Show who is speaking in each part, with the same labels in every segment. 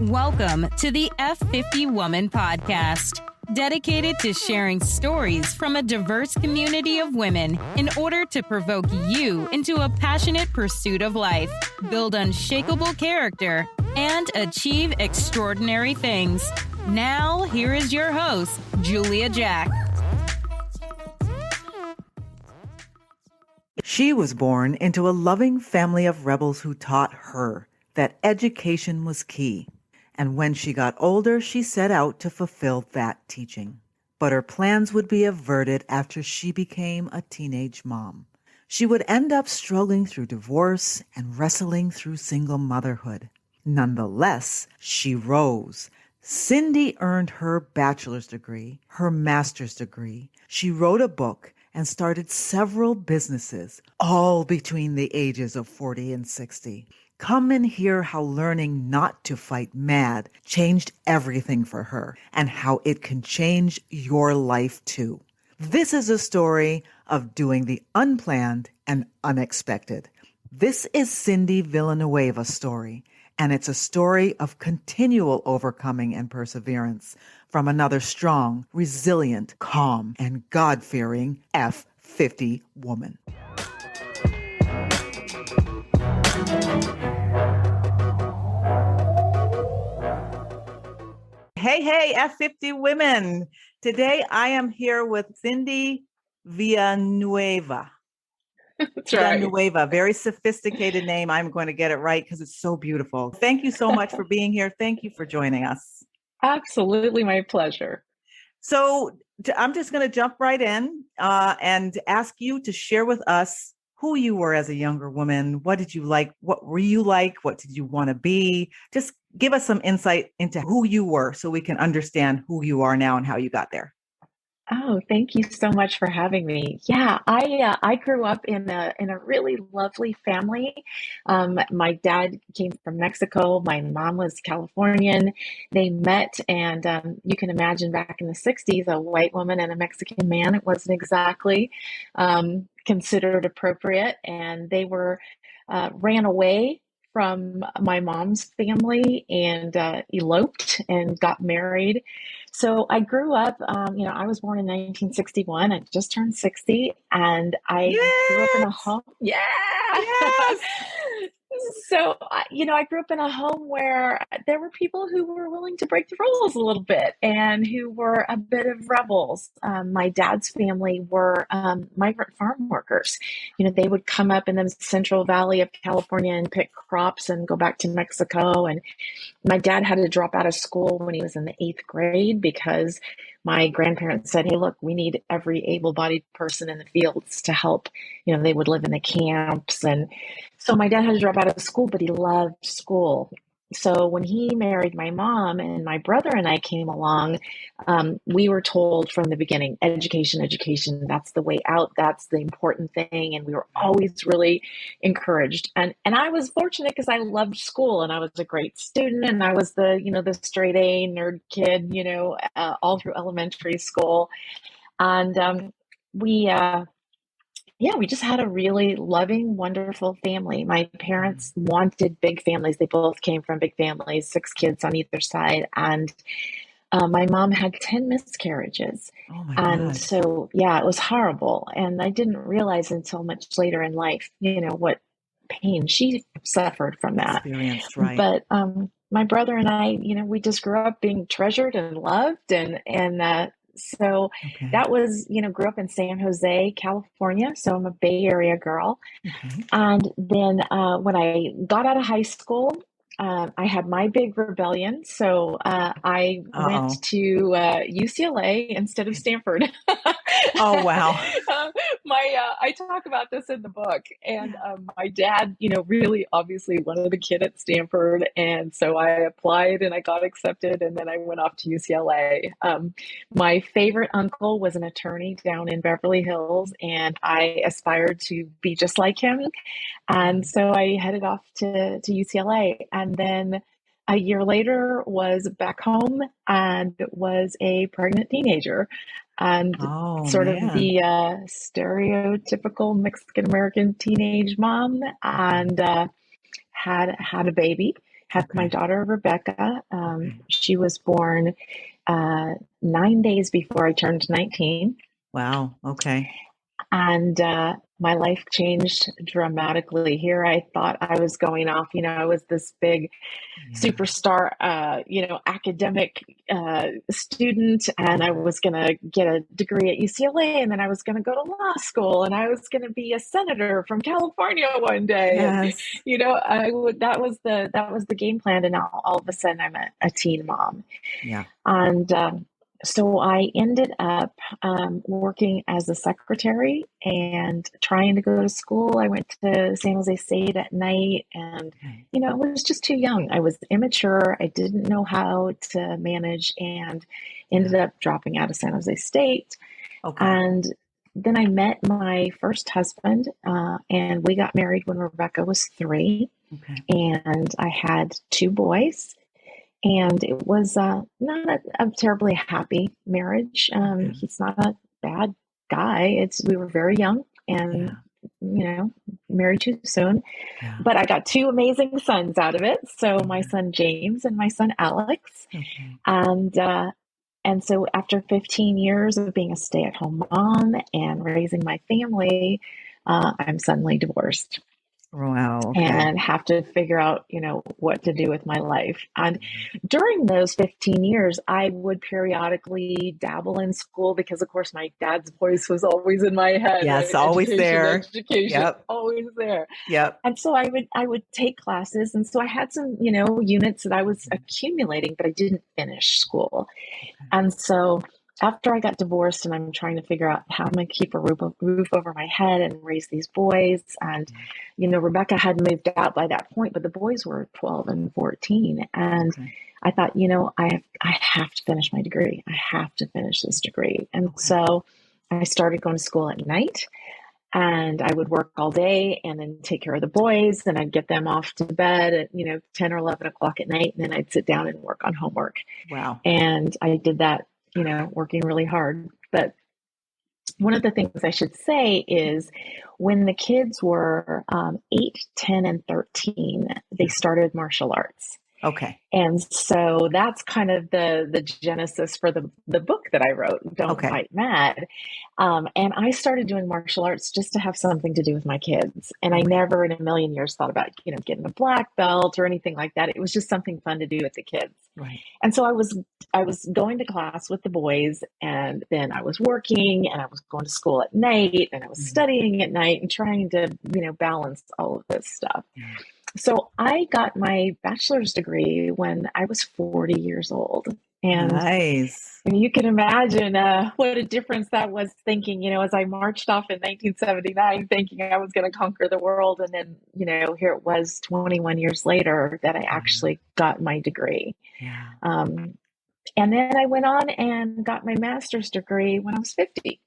Speaker 1: Welcome to the F50 Woman Podcast, dedicated to sharing stories from a diverse community of women in order to provoke you into a passionate pursuit of life, build unshakable character, and achieve extraordinary things. Now, here is your host, Julia Jack.
Speaker 2: She was born into a loving family of rebels who taught her that education was key. And when she got older, she set out to fulfill that teaching. But her plans would be averted after she became a teenage mom. She would end up struggling through divorce and wrestling through single motherhood. Nonetheless, she rose. Cindy earned her bachelor's degree, her master's degree. She wrote a book and started several businesses, all between the ages of 40 and 60. Come and hear how learning not to fight mad changed everything for her and how it can change your life too. This is a story of doing the unplanned and unexpected. This is Cindy Villanueva's story, and it's a story of continual overcoming and perseverance from another strong, resilient, calm, and God-fearing F50 woman. Hey, F50 women. Today I am here with Cindy Villanueva.
Speaker 3: That's right.
Speaker 2: Villanueva, very sophisticated name. I'm going to get it right because it's so beautiful. Thank you so much for being here. Thank you for joining us.
Speaker 3: Absolutely, my pleasure.
Speaker 2: So I'm just going to jump right in and ask you to share with us who you were as a younger woman. What did you like? What were you like? What did you want to be? Just give us some insight into who you were so we can understand who you are now and how you got there.
Speaker 3: Oh, thank you so much for having me. Yeah, I grew up in a really lovely family. My dad came from Mexico. My mom was Californian. They met, and you can imagine back in the 60s, a white woman and a Mexican man. It wasn't exactly considered appropriate, and they were ran away from my mom's family and eloped and got married. So I grew up, I was born in 1961. I just turned 60, and I grew up in a home. Yeah.
Speaker 2: Yes.
Speaker 3: So, I grew up in a home where there were people who were willing to break the rules a little bit and who were a bit of rebels. My dad's family were migrant farm workers. They would come up in the Central Valley of California and pick crops and go back to Mexico. And my dad had to drop out of school when he was in the 8th grade because my grandparents said, hey, look, we need every able-bodied person in the fields to help. They would live in the camps. And so my dad had to drop out of school, but he loved school. So when he married my mom and my brother and I came along, we were told from the beginning, education, that's the way out. That's the important thing. And we were always really encouraged. And I was fortunate because I loved school and I was a great student and I was the straight A nerd kid, all through elementary school. And we just had a really loving, wonderful family. My parents wanted big families. They both came from big families, 6 kids on either side. And my mom had 10 miscarriages.
Speaker 2: Oh my
Speaker 3: And
Speaker 2: God.
Speaker 3: so, it was horrible. And I didn't realize until much later in life, what pain she suffered from that.
Speaker 2: Experienced, right.
Speaker 3: But my brother and I, we just grew up being treasured and loved. So that was, grew up in San Jose, California. So I'm a Bay Area girl.
Speaker 2: Okay.
Speaker 3: And then when I got out of high school, I had my big rebellion. So I went to UCLA instead of Stanford.
Speaker 2: Oh, wow.
Speaker 3: I talk about this in the book. And my dad, really obviously wanted a kid at Stanford. And so I applied and I got accepted. And then I went off to UCLA. My favorite uncle was an attorney down in Beverly Hills. And I aspired to be just like him. And so I headed off to UCLA. And then a year later was back home and was a pregnant teenager. And sort of the stereotypical Mexican-American teenage mom, and had a baby, had my daughter, Rebecca. She was born 9 days before I turned 19.
Speaker 2: Wow. Okay.
Speaker 3: And my life changed dramatically. Here I thought I was going off, I was this big superstar, academic student, and I was going to get a degree at UCLA, and then I was going to go to law school, and I was going to be a senator from California one day.
Speaker 2: Yes.
Speaker 3: And, that was the game plan. And now all of a sudden I'm a teen mom.
Speaker 2: Yeah.
Speaker 3: And so I ended up working as a secretary and trying to go to school. I went to San Jose State at night, and, I was just too young. I was immature. I didn't know how to manage, and ended up dropping out of San Jose State.
Speaker 2: Okay.
Speaker 3: And then I met my first husband, and we got married when Rebecca was 3.
Speaker 2: Okay.
Speaker 3: And I had 2 boys. And it was not a terribly happy marriage. He's not a bad guy. We were very young and, married too soon.
Speaker 2: Yeah.
Speaker 3: But I got 2 amazing sons out of it. So my son James and my son Alex.
Speaker 2: Okay.
Speaker 3: And so after 15 years of being a stay-at-home mom and raising my family, I'm suddenly divorced.
Speaker 2: Wow. Okay.
Speaker 3: And have to figure out, what to do with my life. And during those 15 years, I would periodically dabble in school because, of course, my dad's voice was always in my head.
Speaker 2: Yes,
Speaker 3: right?
Speaker 2: always there.
Speaker 3: Education,
Speaker 2: Yep.
Speaker 3: always there.
Speaker 2: Yep.
Speaker 3: And so I would take classes. And so I had some, units that I was accumulating, but I didn't finish school. And so after I got divorced and I'm trying to figure out how I'm going to keep a roof over my head and raise these boys. And, Rebecca had moved out by that point, but the boys were 12 and 14. And I thought, I have to finish my degree. I have to finish this degree. And so I started going to school at night, and I would work all day and then take care of the boys, and I'd get them off to bed at, 10 or 11 o'clock at night. And then I'd sit down and work on homework.
Speaker 2: Wow.
Speaker 3: And I did that, working really hard. But one of the things I should say is when the kids were 8, 10, and 13, they started martial arts.
Speaker 2: Okay.
Speaker 3: And so that's kind of the genesis for the book that I wrote, Don't Fight Mad. And I started doing martial arts just to have something to do with my kids. And I never in a million years thought about, getting a black belt or anything like that. It was just something fun to do with the kids.
Speaker 2: Right.
Speaker 3: And so I was going to class with the boys, and then I was working, and I was going to school at night, and I was studying at night and trying to, balance all of this stuff. Yeah. So I got my bachelor's degree when I was 40 years old. And
Speaker 2: nice.
Speaker 3: You can imagine what a difference that was thinking, as I marched off in 1979 thinking I was going to conquer the world. And then, here it was 21 years later that I actually got my degree.
Speaker 2: Yeah.
Speaker 3: And then I went on and got my master's degree when I was 50.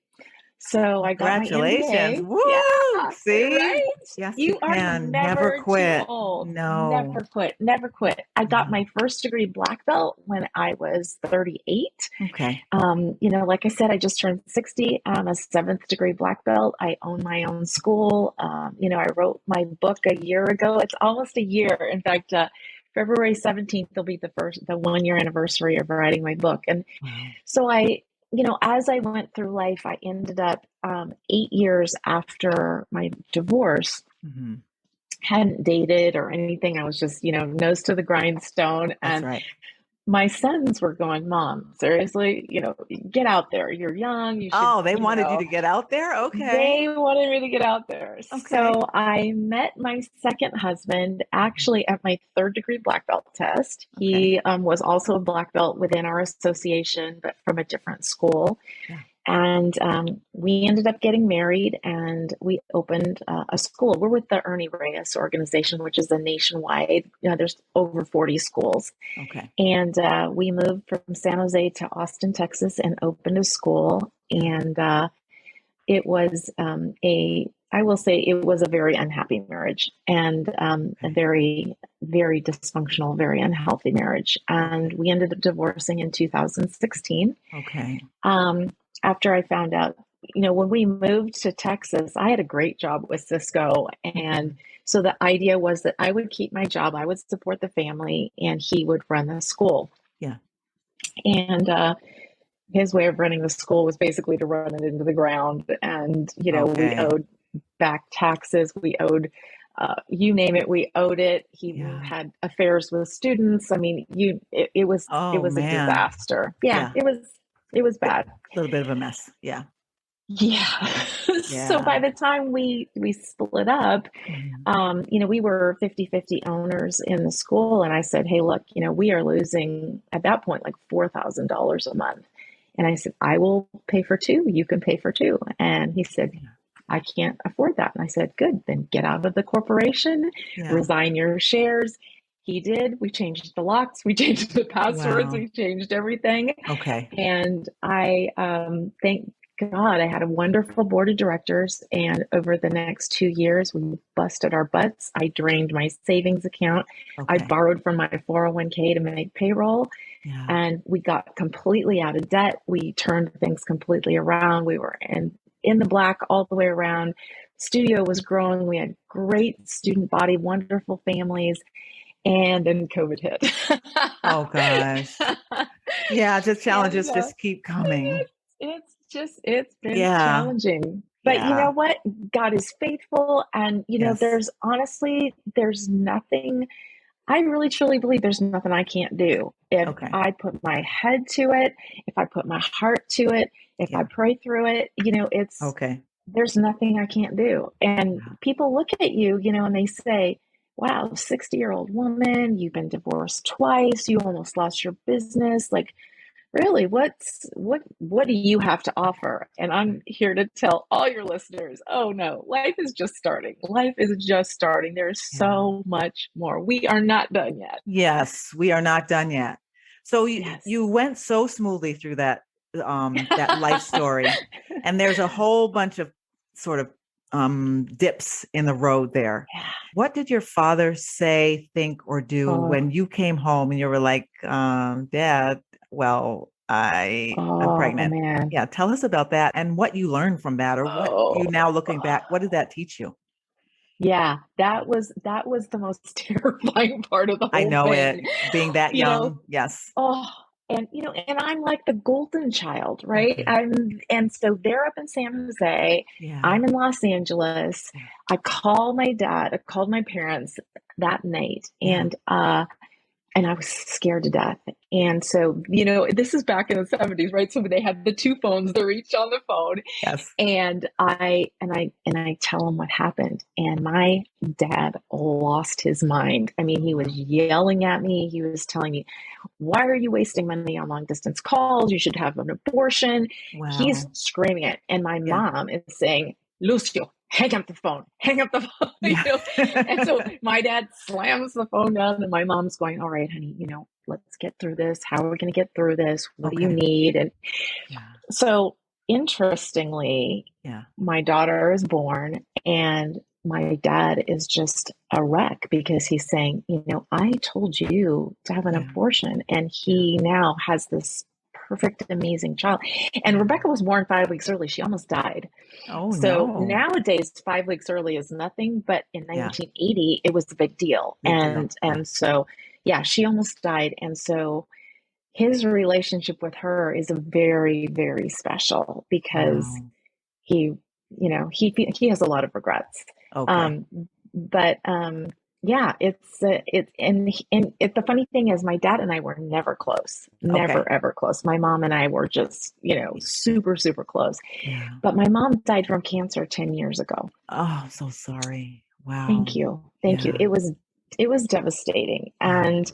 Speaker 3: So I got my
Speaker 2: Congratulations.
Speaker 3: MBA.
Speaker 2: Woo!
Speaker 3: Yeah,
Speaker 2: see?
Speaker 3: right?
Speaker 2: Yes,
Speaker 3: you are
Speaker 2: can.
Speaker 3: never
Speaker 2: quit.
Speaker 3: Too old.
Speaker 2: No.
Speaker 3: Never quit. I got my first degree black belt when I was 38.
Speaker 2: Okay.
Speaker 3: Like I said, I just turned 60. I'm a 7th degree black belt. I own my own school. I wrote my book a year ago. It's almost a year. In fact, February 17th will be the 1-year anniversary of writing my book. And so as I went through life, I ended up 8 years after my divorce, hadn't dated or anything. I was just, nose to the grindstone. And my sons were going, Mom, seriously, get out there. You're young. You should,
Speaker 2: they wanted you to get out there? Okay.
Speaker 3: They wanted me to get out there. Okay. So I met my second husband actually at my 3rd degree black belt test. Okay. He was also a black belt within our association, but from a different school. Yeah. And we ended up getting married, and we opened a school. We're with the Ernie Reyes organization, which is a nationwide, there's over 40 schools. Okay. And we moved from San Jose to Austin, Texas, and opened a school. And it was I will say it was a very unhappy marriage, and a very, very dysfunctional, very unhealthy marriage. And we ended up divorcing in 2016.
Speaker 2: Okay.
Speaker 3: After I found out, when we moved to Texas, I had a great job with Cisco, and So the idea was that I would keep my job, I would support the family, and he would run the school.
Speaker 2: Yeah.
Speaker 3: And his way of running the school was basically to run it into the ground. And, we
Speaker 2: Okay.
Speaker 3: owed back taxes. We owed, you name it, we owed it. He
Speaker 2: Yeah.
Speaker 3: had affairs with students. I mean, it was
Speaker 2: Oh,
Speaker 3: a
Speaker 2: man.
Speaker 3: disaster. Yeah,
Speaker 2: Yeah.
Speaker 3: it was
Speaker 2: A
Speaker 3: bad.
Speaker 2: little bit of a mess. Yeah.
Speaker 3: Yeah. So
Speaker 2: Yeah.
Speaker 3: by the time we split up,
Speaker 2: Mhm.
Speaker 3: we were 50-50 owners in the school. And I said, hey, look, we are losing at that point like $4,000 a month. And I said, I will pay for two. You can pay for two. And he said,
Speaker 2: Yeah.
Speaker 3: I can't afford that. And I said, good, then get out of the corporation,
Speaker 2: Yeah.
Speaker 3: resign your shares. He did. We changed the locks, we changed the passwords,
Speaker 2: Wow.
Speaker 3: we changed everything.
Speaker 2: Okay.
Speaker 3: And I thank God I had a wonderful board of directors. And over the next 2 years, we busted our butts. I drained my savings account. I
Speaker 2: Okay.
Speaker 3: borrowed from my 401k to make payroll.
Speaker 2: Yeah.
Speaker 3: And we got completely out of debt. We turned things completely around. We were in the black all the way around. Studio was growing. We had great student body, wonderful families. And then COVID hit.
Speaker 2: Oh, gosh. Yeah. Just
Speaker 3: And
Speaker 2: challenges just keep coming.
Speaker 3: it's been
Speaker 2: Yeah.
Speaker 3: challenging. But you
Speaker 2: Yeah.
Speaker 3: know what? God is faithful. And,
Speaker 2: Yes.
Speaker 3: there's nothing, I really truly believe there's nothing I can't do. If
Speaker 2: Okay.
Speaker 3: I put my head to it, if I put my heart to it, if I
Speaker 2: Yeah.
Speaker 3: pray through it,
Speaker 2: Okay.
Speaker 3: there's nothing I can't do. And
Speaker 2: Yeah.
Speaker 3: people look at you, and they say, wow, 60-year-old woman, you've been divorced twice, you almost lost your business. Like, really, what do you have to offer? And I'm here to tell all your listeners, oh no, life is just starting. Life is just starting. There's
Speaker 2: Yeah.
Speaker 3: so much more. We are not done yet.
Speaker 2: Yes, we are not done yet. So
Speaker 3: Yes.
Speaker 2: you went so smoothly through that life story, and there's a whole bunch of sort of dips in the road there.
Speaker 3: Yeah.
Speaker 2: What did your father say, think, or do when
Speaker 3: Oh,
Speaker 2: you came home and you were like, Dad, well, I'm
Speaker 3: oh
Speaker 2: pregnant.
Speaker 3: man.
Speaker 2: Yeah, tell us about that and what you learned from that, or what you
Speaker 3: Oh.
Speaker 2: now looking back, what did that teach you?
Speaker 3: Yeah, that was the most terrifying part of the
Speaker 2: I
Speaker 3: whole
Speaker 2: know
Speaker 3: thing.
Speaker 2: it, being that
Speaker 3: You know,
Speaker 2: young. Yes.
Speaker 3: oh, and I'm like the golden child, right?
Speaker 2: Okay.
Speaker 3: And so they're up in San Jose.
Speaker 2: Yeah.
Speaker 3: I'm in Los Angeles.
Speaker 2: Yeah.
Speaker 3: I call my dad, I called my parents that night,
Speaker 2: Yeah.
Speaker 3: and I was scared to death. And so, this is back in the 70s, right? So they had the two phones, they're each on the phone.
Speaker 2: Yes.
Speaker 3: And I tell him what happened. And my dad lost his mind. I mean, he was
Speaker 2: Wow.
Speaker 3: yelling at me. He was telling me, why are you wasting money on long distance calls? You should have an abortion. He's
Speaker 2: Wow.
Speaker 3: screaming it. And my
Speaker 2: Yeah.
Speaker 3: mom is saying, Lucio, hang up the phone, hang up the phone.
Speaker 2: Yeah.
Speaker 3: And so my dad slams the phone down, and my mom's going, all right, honey, let's get through this. How are we going to get through this? What do you
Speaker 2: Okay.
Speaker 3: need? And
Speaker 2: Yeah.
Speaker 3: so interestingly,
Speaker 2: Yeah.
Speaker 3: my daughter is born, and my dad is just a wreck because he's saying, I told you to have an
Speaker 2: Yeah.
Speaker 3: abortion, and
Speaker 2: Yeah.
Speaker 3: he now has this perfect, amazing child. And
Speaker 2: Yeah.
Speaker 3: Rebecca was born 5 weeks early. She almost died.
Speaker 2: Oh,
Speaker 3: So
Speaker 2: no.
Speaker 3: nowadays, 5 weeks early is nothing, but in
Speaker 2: Yeah.
Speaker 3: 1980, it was a big deal.
Speaker 2: Big deal.
Speaker 3: And
Speaker 2: Yeah.
Speaker 3: and so, yeah, she almost died. And so his relationship with her is a very, very special because
Speaker 2: Wow.
Speaker 3: he, he has a lot of regrets.
Speaker 2: Okay.
Speaker 3: Um, but yeah, the funny thing is, my dad and I were never close,
Speaker 2: Okay.
Speaker 3: never ever close. My mom and I were just, super, super close.
Speaker 2: Yeah.
Speaker 3: But my mom died from cancer 10 years ago.
Speaker 2: Oh, I'm so sorry.
Speaker 3: Thank
Speaker 2: Wow.
Speaker 3: you, thank you.
Speaker 2: Yeah.
Speaker 3: It was devastating,
Speaker 2: Yeah.
Speaker 3: and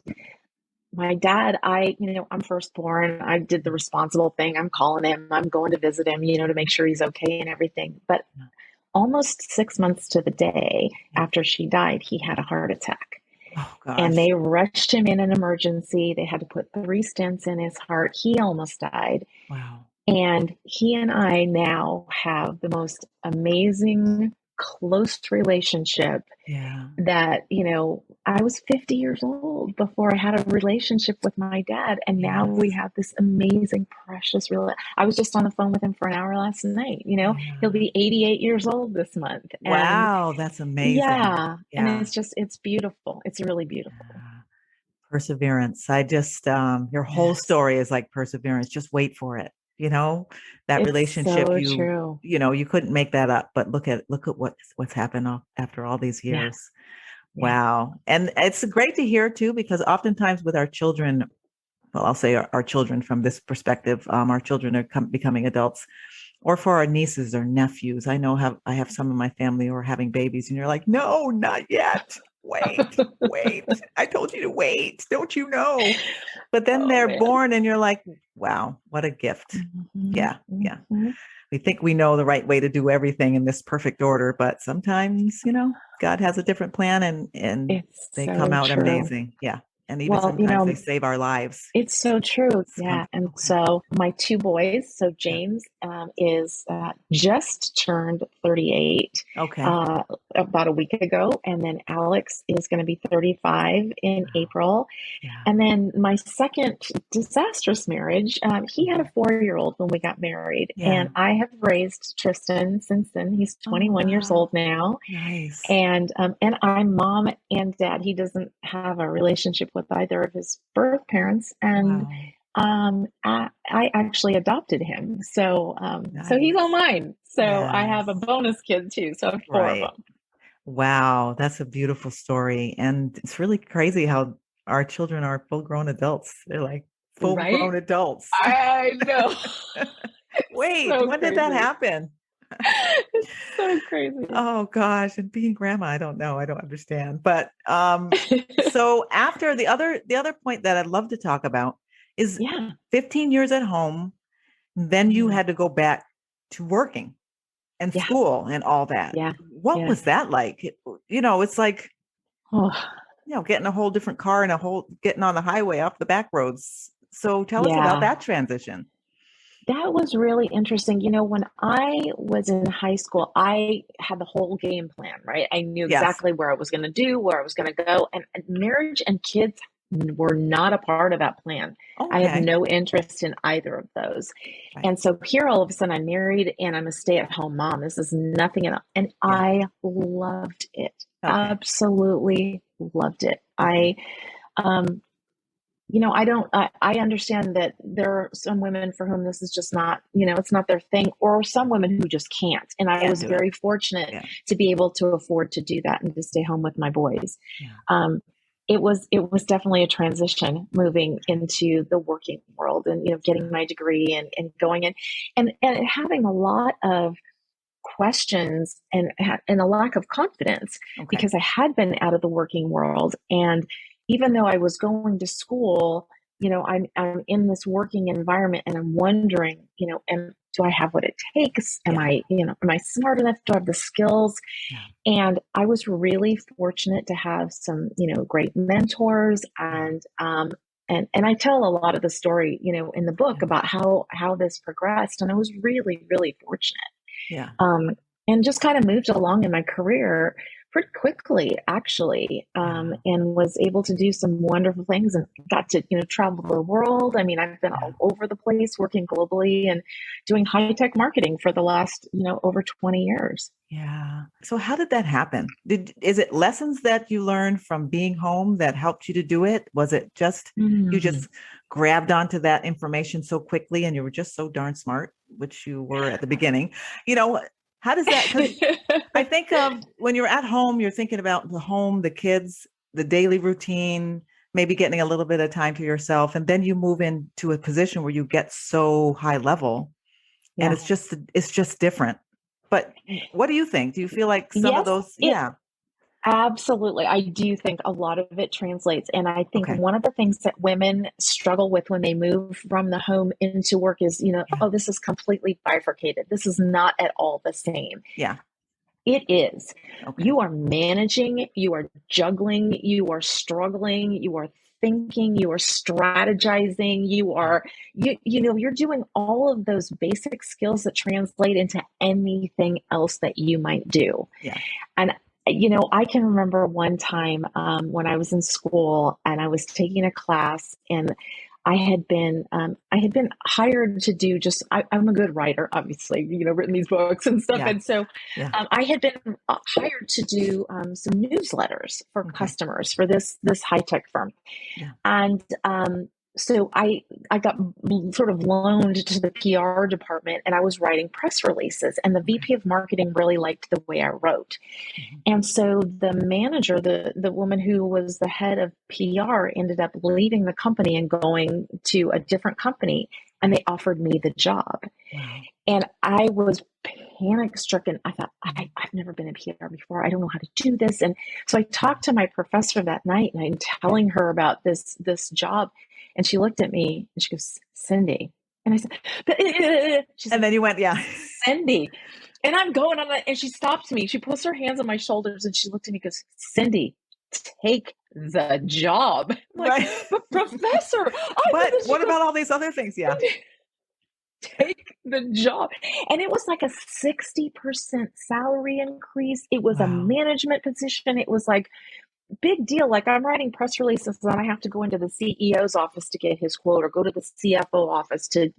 Speaker 3: my dad, I'm firstborn. I did the responsible thing. I'm calling him. I'm going to visit him, to make sure he's okay and everything. But
Speaker 2: Yeah.
Speaker 3: almost 6 months to the day
Speaker 2: Yeah.
Speaker 3: after she died, he had a heart attack.
Speaker 2: Oh,
Speaker 3: And
Speaker 2: gosh.
Speaker 3: they rushed him in an emergency. They had to put 3 stents in his heart. He almost died.
Speaker 2: Wow.
Speaker 3: And he and I now have the most amazing, close relationship
Speaker 2: Yeah.
Speaker 3: that, I was 50 years old before I had a relationship with my dad. And now
Speaker 2: Yes.
Speaker 3: we have this amazing, precious I was just on the phone with him for an hour last night. He'll
Speaker 2: Yeah.
Speaker 3: be 88 years old this month. And
Speaker 2: Wow, that's amazing.
Speaker 3: yeah, and
Speaker 2: Yeah.
Speaker 3: it's beautiful. It's really beautiful.
Speaker 2: Yeah. Perseverance. I just, your whole
Speaker 3: Yes.
Speaker 2: story is like perseverance. Just wait for it. That
Speaker 3: It's
Speaker 2: relationship,
Speaker 3: so true.
Speaker 2: you couldn't make that up, but look at what's happened after all these
Speaker 3: Yeah.
Speaker 2: years.
Speaker 3: Yeah.
Speaker 2: Wow. And it's great to hear too, because oftentimes with our children, well, I'll say our children from this perspective, our children are becoming adults, or for our nieces or nephews. I have some in my family who are having babies, and you're like, no, not yet. Wait. I told you to wait. Don't you know? But then
Speaker 3: Oh
Speaker 2: they're
Speaker 3: man.
Speaker 2: born, and you're like, wow, what a gift.
Speaker 3: Mhm,
Speaker 2: Yeah. Yeah.
Speaker 3: mhm.
Speaker 2: We think we know the right way to do everything in this perfect order, but sometimes, God has a different plan, and
Speaker 3: It's
Speaker 2: they come
Speaker 3: so
Speaker 2: out
Speaker 3: true.
Speaker 2: amazing. Yeah. And even
Speaker 3: Well,
Speaker 2: sometimes they save our lives.
Speaker 3: it's so true.
Speaker 2: So,
Speaker 3: Yeah. And
Speaker 2: okay.
Speaker 3: so my two boys, so
Speaker 2: Yeah.
Speaker 3: James is just turned 38
Speaker 2: Okay.
Speaker 3: about a week ago. And then Alex is going to be 35 in
Speaker 2: Wow.
Speaker 3: April.
Speaker 2: Yeah.
Speaker 3: And then my second disastrous marriage, he had a 4-year-old when we got married.
Speaker 2: Yeah.
Speaker 3: And I have raised Tristan since then. He's
Speaker 2: Oh,
Speaker 3: 21 years
Speaker 2: wow.
Speaker 3: old now.
Speaker 2: Nice.
Speaker 3: And I'm mom and dad. He doesn't have a relationship with either of his birth parents. And
Speaker 2: Wow.
Speaker 3: I actually adopted him. So he's all
Speaker 2: Nice.
Speaker 3: mine. So I have a
Speaker 2: Yes.
Speaker 3: bonus kid too. So I have four of
Speaker 2: Right.
Speaker 3: them.
Speaker 2: Wow. That's a beautiful story. And it's really crazy how our children are full grown adults. They're like full
Speaker 3: Right?
Speaker 2: grown adults.
Speaker 3: I know. It's
Speaker 2: Wait,
Speaker 3: so
Speaker 2: when did that
Speaker 3: crazy.
Speaker 2: happen?
Speaker 3: It's so crazy.
Speaker 2: Oh gosh, and being grandma, I don't know. I don't understand. But so after the other point that I'd love to talk about is
Speaker 3: Yeah.
Speaker 2: 15 years at home, then you
Speaker 3: Mm.
Speaker 2: had to go back to working and
Speaker 3: Yeah.
Speaker 2: school and all that.
Speaker 3: Yeah.
Speaker 2: What
Speaker 3: Yeah.
Speaker 2: was that like? It's like,
Speaker 3: Oh,
Speaker 2: getting a whole different car and getting on the highway off the back roads. So tell us about
Speaker 3: yeah.
Speaker 2: that transition.
Speaker 3: That was really interesting. When I was in high school, I had the whole game plan, right? I knew
Speaker 2: Yes.
Speaker 3: exactly where I was going to do, where I was going to go, and marriage and kids were not a part of that plan. I had
Speaker 2: Okay.
Speaker 3: no interest in either of those.
Speaker 2: Right.
Speaker 3: And so here all of a sudden I'm married and I'm a stay-at-home mom. This is nothing enough. And
Speaker 2: Yeah.
Speaker 3: I loved it.
Speaker 2: Okay.
Speaker 3: Absolutely loved it.
Speaker 2: Okay.
Speaker 3: Um, I understand that there are some women for whom this is just not, it's not their thing, or some women who just can't. And I
Speaker 2: Can't
Speaker 3: was
Speaker 2: do it.
Speaker 3: very fortunate
Speaker 2: Yeah.
Speaker 3: to be able to afford to do that and to stay home with my boys.
Speaker 2: Yeah.
Speaker 3: It was definitely a transition moving into the working world and, getting my degree and going in and having a lot of questions and a lack of confidence
Speaker 2: Okay.
Speaker 3: because I had been out of the working world. And even though I was going to school, I'm in this working environment and I'm wondering, do I have what it takes?
Speaker 2: Yeah.
Speaker 3: Am I smart enough? Do I have the skills?
Speaker 2: Yeah.
Speaker 3: And I was really fortunate to have some, great mentors and I tell a lot of the story, in the book
Speaker 2: Yeah.
Speaker 3: about how this progressed. And I was really, really fortunate
Speaker 2: Yeah.
Speaker 3: um, and just kind of moved along in my career pretty quickly, actually,
Speaker 2: Yeah.
Speaker 3: and was able to do some wonderful things and got to, travel the world. I mean, I've been
Speaker 2: Yeah.
Speaker 3: all over the place working globally and doing high tech marketing for the last, over 20 years.
Speaker 2: Yeah. So how did that happen? Is it lessons that you learned from being home that helped you to do it? Was it just you
Speaker 3: Mm.
Speaker 2: just grabbed onto that information so quickly and you were just so darn smart, which you were at the beginning? You know, how does that, because I think of when you're at home, you're thinking about the home, the kids, the daily routine, maybe getting a little bit of time to yourself. And then you move into a position where you get so high level and
Speaker 3: Yeah.
Speaker 2: it's just different. But what do you think? Do you feel like some of
Speaker 3: Yes,
Speaker 2: those?
Speaker 3: it
Speaker 2: Yeah.
Speaker 3: absolutely. I do think a lot of it translates. And I think
Speaker 2: Okay.
Speaker 3: one of the things that women struggle with when they move from the home into work is,
Speaker 2: Yeah.
Speaker 3: oh, this is completely bifurcated. This is not at all the same.
Speaker 2: Yeah.
Speaker 3: It is.
Speaker 2: Okay.
Speaker 3: You are managing, you are juggling, you are struggling, you are thinking, you are strategizing, you're doing all of those basic skills that translate into anything else that you might do.
Speaker 2: Yeah.
Speaker 3: And I can remember one time when I was in school and I was taking a class, and I had been hired to do I'm a good writer, obviously, written these books and stuff.
Speaker 2: Yeah.
Speaker 3: And so
Speaker 2: Yeah.
Speaker 3: I had been hired to do some newsletters for
Speaker 2: Okay.
Speaker 3: customers for this high tech firm.
Speaker 2: Yeah.
Speaker 3: And so I got sort of loaned to the PR department, and I was writing press releases, and the VP of marketing really liked the way I wrote.
Speaker 2: Mhm.
Speaker 3: And so the manager, the woman who was the head of PR, ended up leaving the company and going to a different company, and they offered me the job.
Speaker 2: Wow.
Speaker 3: And I was panic stricken. I thought, I've never been in PR before. I don't know how to do this. And so I talked to my professor that night, and I'm telling her about this job. And she looked at me and she goes, Cindy. And I said, she's
Speaker 2: And then you went, yeah.
Speaker 3: Cindy. And I'm going on that. And she stops me. She puts her hands on my shoulders and she looked at me and goes, Cindy, take the job. I'm like,
Speaker 2: Right.
Speaker 3: but professor,
Speaker 2: but what about all these other things? Yeah.
Speaker 3: Take the job. And it was like a 60% salary increase. It was a management position. It was like big deal. Like, I'm writing press releases and I have to go into the CEO's office to get his quote, or go to the CFO office to,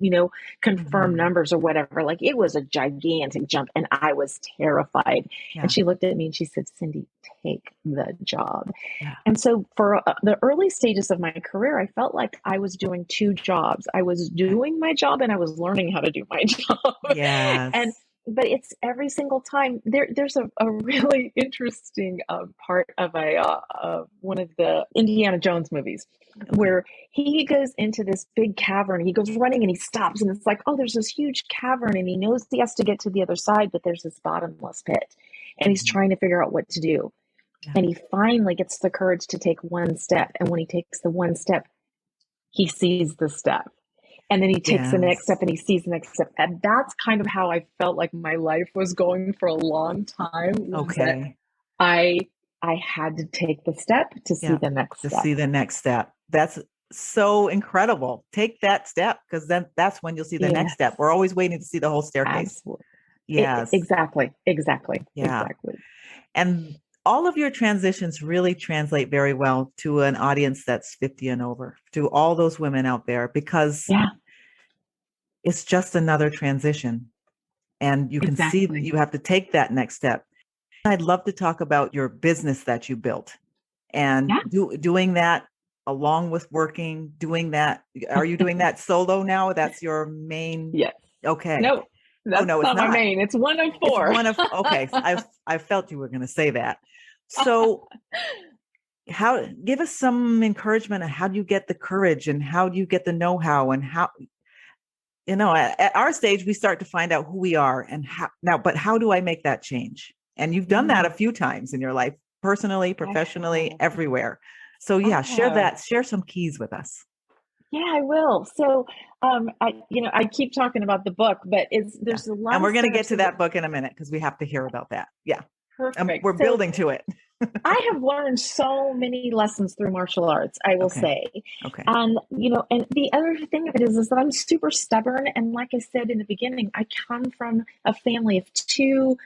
Speaker 3: confirm numbers or whatever. Like, it was a gigantic jump, and I was terrified.
Speaker 2: Yeah.
Speaker 3: And she looked at me and she said, Cindy, take the job.
Speaker 2: Yeah.
Speaker 3: And so for the early stages of my career, I felt like I was doing two jobs. I was doing my job and I was learning how to do my job.
Speaker 2: Yes.
Speaker 3: But it's every single time there's a really interesting part of one of the Indiana Jones movies, where he goes into this big cavern. He goes running and he stops, and it's like, oh, there's this huge cavern, and he knows he has to get to the other side, but there's this bottomless pit, and he's trying to figure out what to do. Yeah. And he finally gets the courage to take one step, and when he takes the one step, he sees the step. And then he takes the next step and he sees the next step. And that's kind of how I felt like my life was going for a long time.
Speaker 2: Okay.
Speaker 3: I had to take the step to see the next step.
Speaker 2: To see the next step. That's so incredible. Take that step, because then that's when you'll see the next step. We're always waiting to see the whole staircase.
Speaker 3: Absolutely.
Speaker 2: Yes.
Speaker 3: Exactly.
Speaker 2: Yeah.
Speaker 3: Exactly.
Speaker 2: And all of your transitions really translate very well to an audience that's 50 and over, to all those women out there, because it's just another transition. And you can see that you have to take that next step. I'd love to talk about your business that you built, and doing that along with working, doing that. Are you doing that solo now? That's your main?
Speaker 3: Yes.
Speaker 2: Okay.
Speaker 3: No, that's
Speaker 2: it's not
Speaker 3: my main. It's one of four.
Speaker 2: It's one of, okay. I felt you were going to say that. So give us some encouragement on how do you get the courage, and how do you get the know-how, and how, at our stage, we start to find out who we are and but how do I make that change? And you've done that a few times in your life, personally, professionally, everywhere. So share some keys with us.
Speaker 3: Yeah, I will. So, I keep talking about the book, but there's a lot.
Speaker 2: And we're going to get to that book in a minute, because we have to hear about that. Yeah.
Speaker 3: Perfect.
Speaker 2: We're building to it.
Speaker 3: I have learned so many lessons through martial arts, I will say.
Speaker 2: Okay.
Speaker 3: And, and the other thing of it is that I'm super stubborn. And like I said in the beginning, I come from a family of two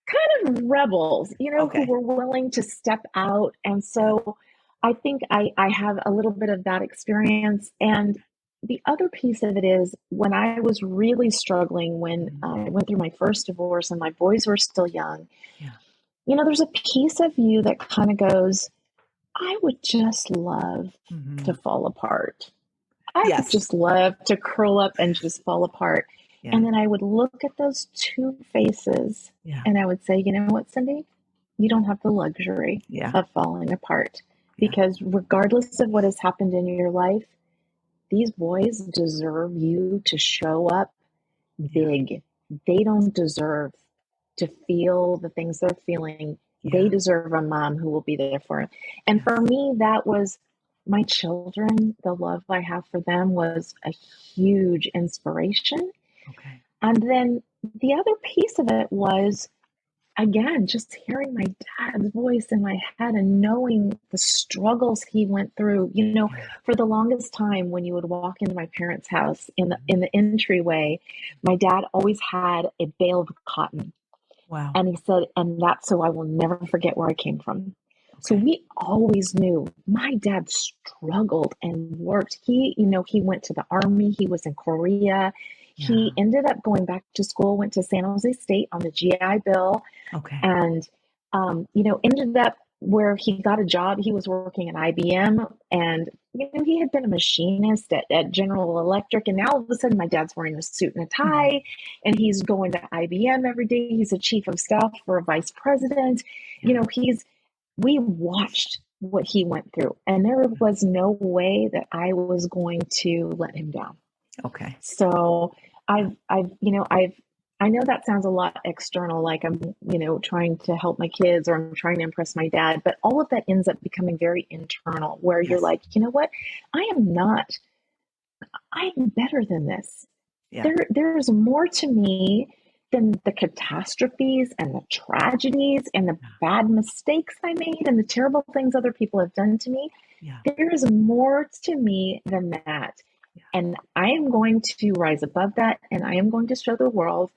Speaker 3: kind of rebels, who were willing to step out. And so I think I have a little bit of that experience. And the other piece of it is, when I was really struggling, when I went through my first divorce and my boys were still young, there's a piece of you that kind of goes, I would just love to fall apart. I would just love to curl up and just fall apart. Yeah. And then I would look at those two faces and I would say, you know what, Cindy? You don't have the luxury of falling apart, because regardless of what has happened in your life, these boys deserve you to show up big. They don't deserve to feel the things they're feeling. They deserve a mom who will be there for them. And for me, that was my children. The love I have for them was a huge inspiration. Okay. And then the other piece of it was, again, just hearing my dad's voice in my head and knowing the struggles he went through. For the longest time, when you would walk into my parents' house in the entryway, my dad always had a bale of cotton.
Speaker 2: Wow.
Speaker 3: And he said, and that's so I will never forget where I came from. So
Speaker 2: Okay.
Speaker 3: we always knew my dad struggled and worked. He went to the army. He was in Korea.
Speaker 2: Yeah.
Speaker 3: He ended up going back to school, went to San Jose State on the GI Bill,
Speaker 2: Okay.
Speaker 3: and ended up where he got a job. He was working at IBM, and he had been a machinist at General Electric, and now all of a sudden my dad's wearing a suit and a tie, and he's going to IBM every day. He's a chief of staff for a vice president.
Speaker 2: Yeah.
Speaker 3: We watched what he went through, and there was no way that I was going to let him down.
Speaker 2: Okay.
Speaker 3: So I know that sounds a lot external, like I'm, trying to help my kids or I'm trying to impress my dad, but all of that ends up becoming very internal, where you're like, you know what? I'm better than this.
Speaker 2: Yeah.
Speaker 3: There's more to me than the catastrophes and the tragedies and the bad mistakes I made and the terrible things other people have done to me.
Speaker 2: Yeah.
Speaker 3: There is more to me than that.
Speaker 2: Yeah.
Speaker 3: And I am going to rise above that, and I am going to show the world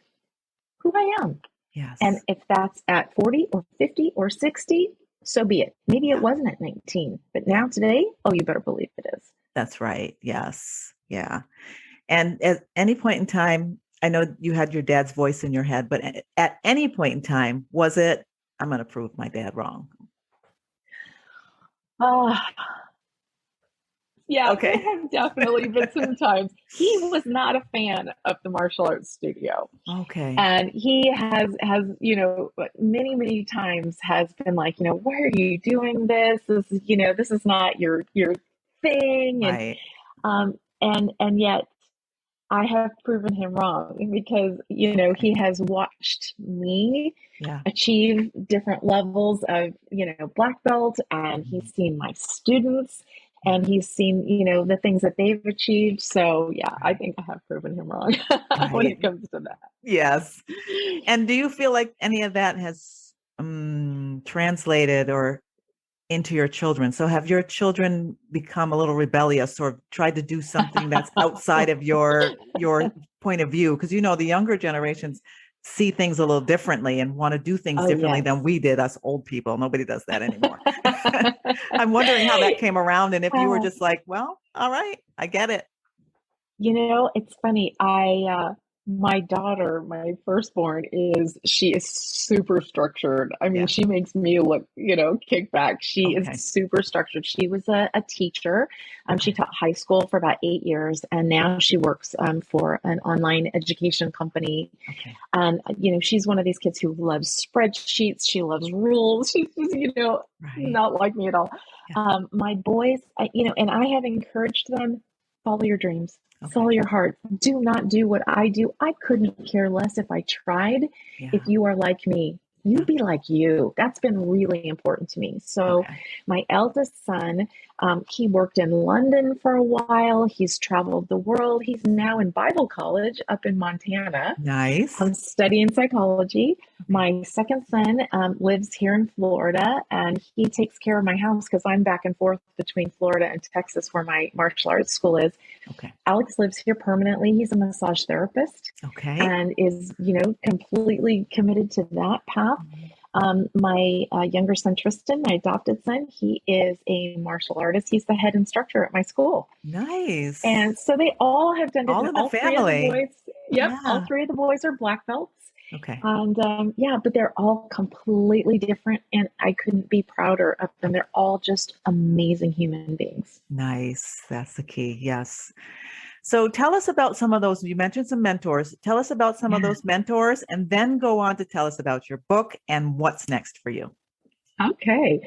Speaker 3: who I am.
Speaker 2: Yes.
Speaker 3: And if that's at 40 or 50 or 60, so be it. Maybe it wasn't at 19, but now today, oh, you better believe it is.
Speaker 2: That's right. Yes. Yeah. And at any point in time, I know you had your dad's voice in your head, but at any point in time, was it, I'm going to prove my dad wrong?
Speaker 3: Yeah,
Speaker 2: Okay.
Speaker 3: there have definitely been some times. He was not a fan of the martial arts studio.
Speaker 2: Okay.
Speaker 3: And he has many, many times has been like, why are you doing this? This is not your thing.
Speaker 2: Right.
Speaker 3: And yet I have proven him wrong, because, he has watched me achieve different levels of, black belt, and he's seen my students, and he's seen, the things that they've achieved. So yeah, I think I have proven him wrong when it comes to that.
Speaker 2: Yes. And do you feel like any of that has translated or into your children? So have your children become a little rebellious or tried to do something that's outside of your point of view? Because the younger generations see things a little differently and want to do things differently than we did, us old people. Nobody does that anymore. I'm wondering how that came around, and if you were just like, well, all right, I get it.
Speaker 3: It's funny. My daughter, my firstborn, she is super structured. I mean, she makes me look, kick back. She is super structured. She was a teacher. She taught high school for about 8 years, and now she works for an online education company.
Speaker 2: Okay.
Speaker 3: And, she's one of these kids who loves spreadsheets. She loves rules. She's just, not like me at all.
Speaker 2: Yeah.
Speaker 3: My boys, and I have encouraged them, follow your dreams.
Speaker 2: Okay.
Speaker 3: Follow your heart. Do not do what I do. I couldn't care less if I tried.
Speaker 2: Yeah.
Speaker 3: If you are like me, you be like you. That's been really important to me. So my eldest son, he worked in London for a while. He's traveled the world. He's now in Bible college up in Montana.
Speaker 2: Nice.
Speaker 3: Studying psychology. My second son lives here in Florida, and he takes care of my house because I'm back and forth between Florida and Texas, where my martial arts school is.
Speaker 2: Okay.
Speaker 3: Alex lives here permanently. He's a massage therapist.
Speaker 2: Okay.
Speaker 3: And is, completely committed to that path. My younger son, Tristan, my adopted son, he is a martial artist. He's the head instructor at my school.
Speaker 2: Nice.
Speaker 3: And so they all have done it.
Speaker 2: All in the family.
Speaker 3: Three of the boys, all three of the boys are black belts.
Speaker 2: Okay.
Speaker 3: And but they're all completely different, and I couldn't be prouder of them. They're all just amazing human beings.
Speaker 2: Nice. That's the key. Yes. So tell us about some of those. You mentioned some mentors. Tell us about some of those mentors, and then go on to tell us about your book and what's next for you.
Speaker 3: Okay.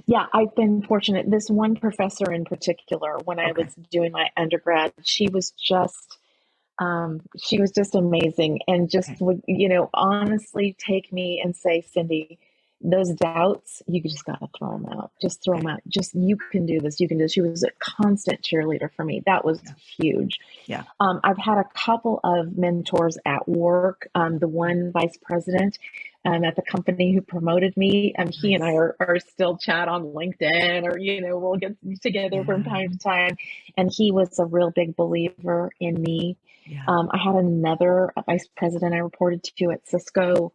Speaker 3: Yeah, I've been fortunate. This one professor in particular, when I was doing my undergrad, she was just amazing, and just would, honestly take me and say, Cindy, those doubts, you just got to throw them out. Just throw them out. Just, you can do this. You can do this. She was a constant cheerleader for me. That was huge.
Speaker 2: Yeah.
Speaker 3: I've had a couple of mentors at work. The one vice president at the company who promoted me, he and I are still chat on LinkedIn, or, we'll get together from time to time. And he was a real big believer in me. Yeah. I had another vice president I reported to at Cisco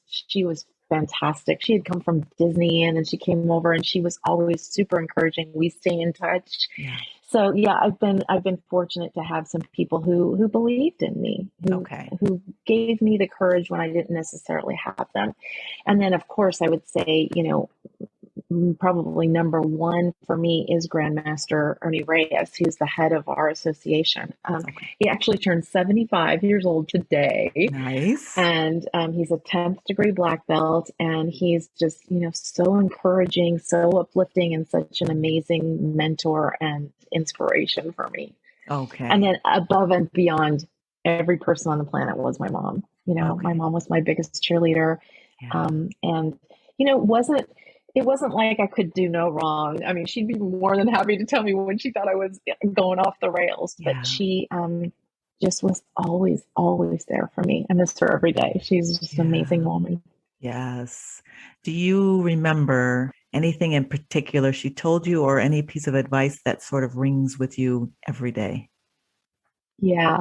Speaker 3: she was fantastic. She had come from Disney and she came over and she was always super encouraging. We stay in touch.
Speaker 2: Yeah.
Speaker 3: So yeah, I've been fortunate to have some people who believed in me, who gave me the courage when I didn't necessarily have them. And then of course I would say, probably number one for me is Grandmaster Ernie Reyes, who's the head of our association. He actually turned 75 years old today.
Speaker 2: Nice.
Speaker 3: And he's a 10th degree black belt, and he's just, so encouraging, so uplifting, and such an amazing mentor and inspiration for me.
Speaker 2: Okay.
Speaker 3: And then above and beyond every person on the planet was my mom. My mom was my biggest cheerleader.
Speaker 2: Yeah.
Speaker 3: And, it wasn't like I could do no wrong. I mean, she'd be more than happy to tell me when she thought I was going off the rails, but she just was always, always there for me. I miss her every day. She's just an amazing woman.
Speaker 2: Yes. Do you remember anything in particular she told you, or any piece of advice that sort of rings with you every day?
Speaker 3: Yeah.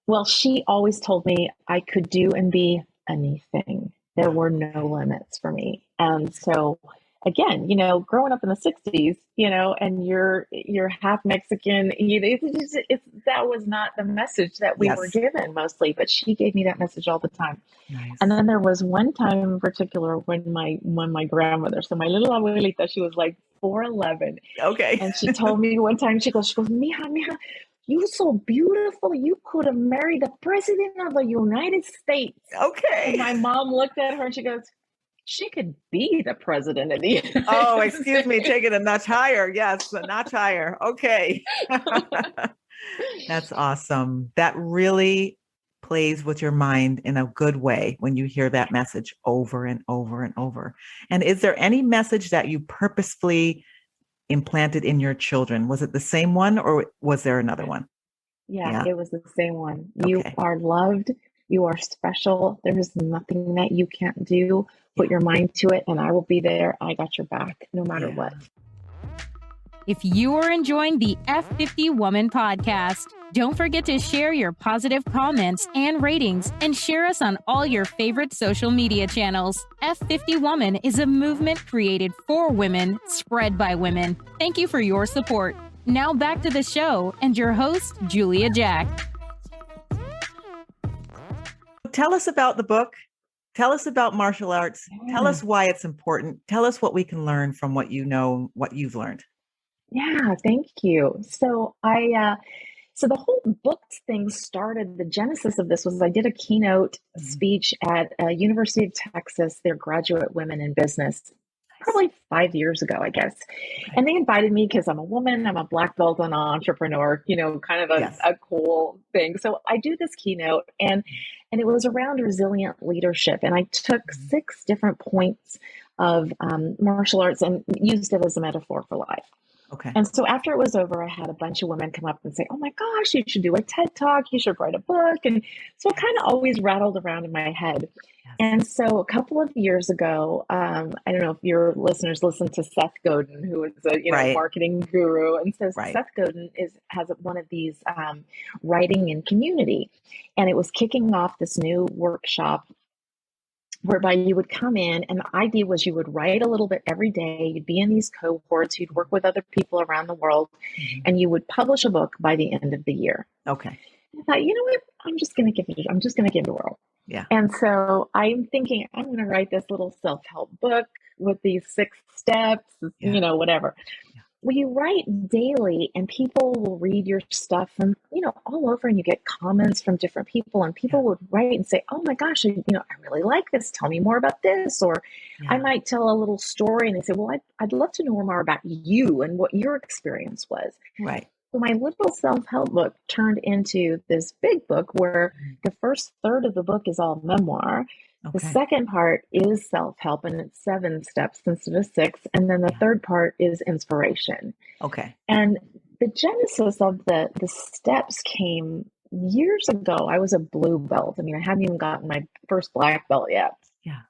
Speaker 3: Well, she always told me I could do and be anything. There were no limits for me. And so again, growing up in the 60s, and you're half Mexican, that was not the message that we were given mostly, but she gave me that message all the time.
Speaker 2: Nice.
Speaker 3: And then there was one time in particular when my grandmother, so my little abuelita, she was like 4'11".
Speaker 2: Okay.
Speaker 3: And she told me one time, she goes, mija, you're so beautiful. You could have married the president of the United States.
Speaker 2: Okay.
Speaker 3: And my mom looked at her and she goes, she could be the president of the United States.
Speaker 2: Oh, excuse me. Take it a notch higher. Yes, a notch higher. Okay. That's awesome. That really plays with your mind in a good way when you hear that message over and over and over. And is there any message that you purposefully implanted in your children? Was it the same one, or was there another one?
Speaker 3: Yeah. It was the same one. You are loved. You are special. There's nothing that you can't do. Put your mind to it, and I will be there. I got your back no matter what.
Speaker 1: If you are enjoying the F50 Woman podcast, don't forget to share your positive comments and ratings, and share us on all your favorite social media channels. F50 Woman is a movement created for women, spread by women. Thank you for your support. Now back to the show and your host, Julia Jack.
Speaker 2: Tell us about the book. Tell us about martial arts. Tell us why it's important. Tell us what we can learn from what you know, what you've learned.
Speaker 3: Yeah, thank you. So so the whole books thing started, the genesis of this was I did a keynote speech at University of Texas, their graduate women in business, probably 5 years ago, I guess. Okay. And they invited me because I'm a woman, I'm a black belt and an entrepreneur, kind of a cool thing. So I do this keynote and it was around resilient leadership. And I took 6 different points of martial arts and used it as a metaphor for life.
Speaker 2: Okay.
Speaker 3: And so after it was over, I had a bunch of women come up and say, oh my gosh, you should do a TED Talk. You should write a book. And so it kind of always rattled around in my head. Yes. And so a couple of years ago, I don't know if your listeners listen to Seth Godin, who is a marketing guru. And so Seth Godin has one of these writing in community. And it was kicking off this new workshop whereby you would come in, and the idea was you would write a little bit every day. You'd be in these cohorts. You'd work with other people around the world, and you would publish a book by the end of the year.
Speaker 2: Okay.
Speaker 3: I thought, you know what? I'm just going to give it a whirl.
Speaker 2: Yeah.
Speaker 3: And so I'm thinking I'm going to write this little self-help book with these 6 steps, whatever. Yeah. Well, you write daily and people will read your stuff from, all over, and you get comments from different people, and people would write and say, oh my gosh, I really like this. Tell me more about this. Or I might tell a little story and they say, well, I'd love to know more about you and what your experience was.
Speaker 2: Right.
Speaker 3: So my little self-help book turned into this big book where the first third of the book is all memoir. Okay. The second part is self-help, and it's 7 steps instead of 6. And then the third part is inspiration.
Speaker 2: Okay.
Speaker 3: And the genesis of the steps came years ago. I was a blue belt. I mean, I hadn't even gotten my first black belt yet.
Speaker 2: Yeah.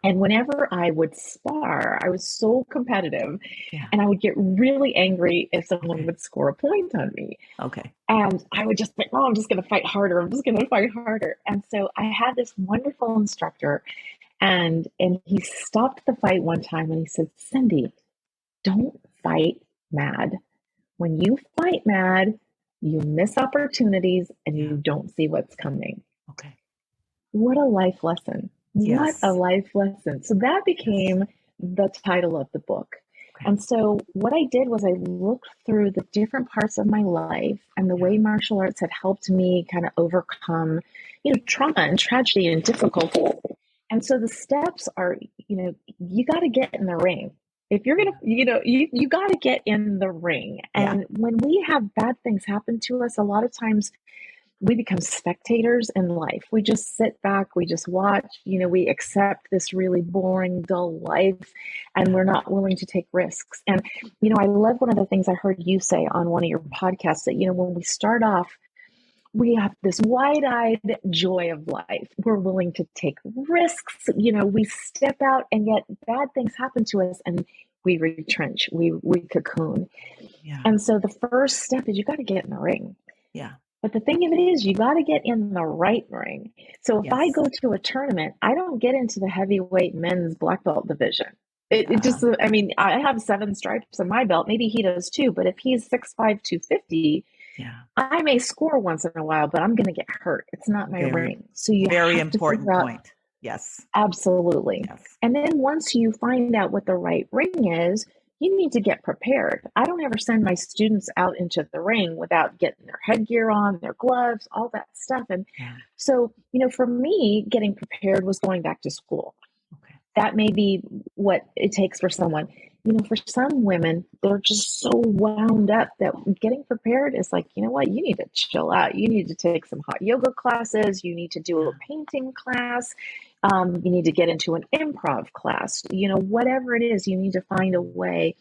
Speaker 3: And whenever I would spar, I was so competitive
Speaker 2: Yeah.
Speaker 3: and I would get really angry if someone
Speaker 2: Okay.
Speaker 3: would score a point on me.
Speaker 2: Okay.
Speaker 3: And I would just think, oh, I'm just going to fight harder. I'm just going to fight harder. And so I had this wonderful instructor, and he stopped the fight one time and he said, Cindy, don't fight mad. When you fight mad, you miss opportunities and
Speaker 2: Yeah.
Speaker 3: you don't see what's coming.
Speaker 2: Okay.
Speaker 3: What a life lesson. What a
Speaker 2: Yes.
Speaker 3: life lesson. So that became the title of the book.
Speaker 2: Okay.
Speaker 3: And so what I did was I looked through the different parts of my life and the way martial arts had helped me kind of overcome, trauma and tragedy and difficulty. And so the steps are, you got to get in the ring. If you're going to, you got to get in the ring. And when we have bad things happen to us, a lot of times we become spectators in life. We just sit back, we just watch, we accept this really boring, dull life, and we're not willing to take risks. And, I love one of the things I heard you say on one of your podcasts that, when we start off, we have this wide-eyed joy of life. We're willing to take risks, we step out, and yet bad things happen to us and we retrench, we cocoon.
Speaker 2: Yeah.
Speaker 3: And so the first step is you got to get in the ring.
Speaker 2: Yeah.
Speaker 3: But the thing of it is, you got to get in the right ring. So if I go to a tournament, I don't get into the heavyweight men's black belt division. It just, I have 7 stripes on my belt. Maybe he does too. But if he's 6'5", 250, I may score once in a while, but I'm going to get hurt. It's not my ring. So you
Speaker 2: very
Speaker 3: have
Speaker 2: important
Speaker 3: to
Speaker 2: point. Yes.
Speaker 3: Absolutely.
Speaker 2: Yes.
Speaker 3: And then once you find out what the right ring is, you need to get prepared. I don't ever send my students out into the ring without getting their headgear on, their gloves, all that stuff. And so, for me, getting prepared was going back to school.
Speaker 2: Okay.
Speaker 3: That may be what it takes for someone. For some women, they're just so wound up that getting prepared is like, you know what, you need to chill out. You need to take some hot yoga classes. You need to do a painting class. You need to get into an improv class. Whatever it is, you need to find a way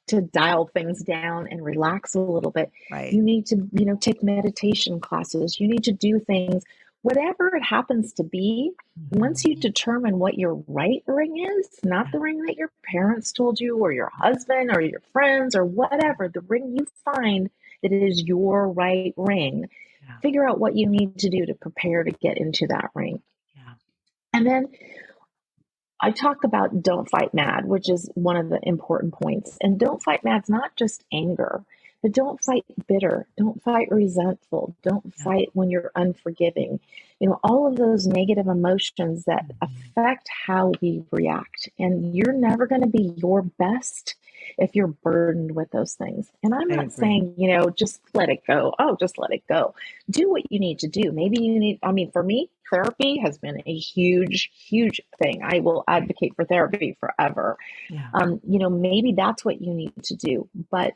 Speaker 3: to dial things down and relax a little bit.
Speaker 2: Right.
Speaker 3: You need to, take meditation classes. You need to do things. Whatever it happens to be, once you determine what your right ring is, not the ring that your parents told you or your husband or your friends or whatever, the ring you find that is your right ring, figure out what you need to do to prepare to get into that ring. And then I talk about don't fight mad, which is one of the important points. And don't fight mad's not just anger, but don't fight bitter. Don't fight resentful. Don't fight when you're unforgiving. All of those negative emotions that affect how we react. And you're never going to be your best if you're burdened with those things. And I'm not saying, just let it go. Oh, just let it go. Do what you need to do. Maybe you need, for me, therapy has been a huge, huge thing. I will advocate for therapy forever. Maybe that's what you need to do, but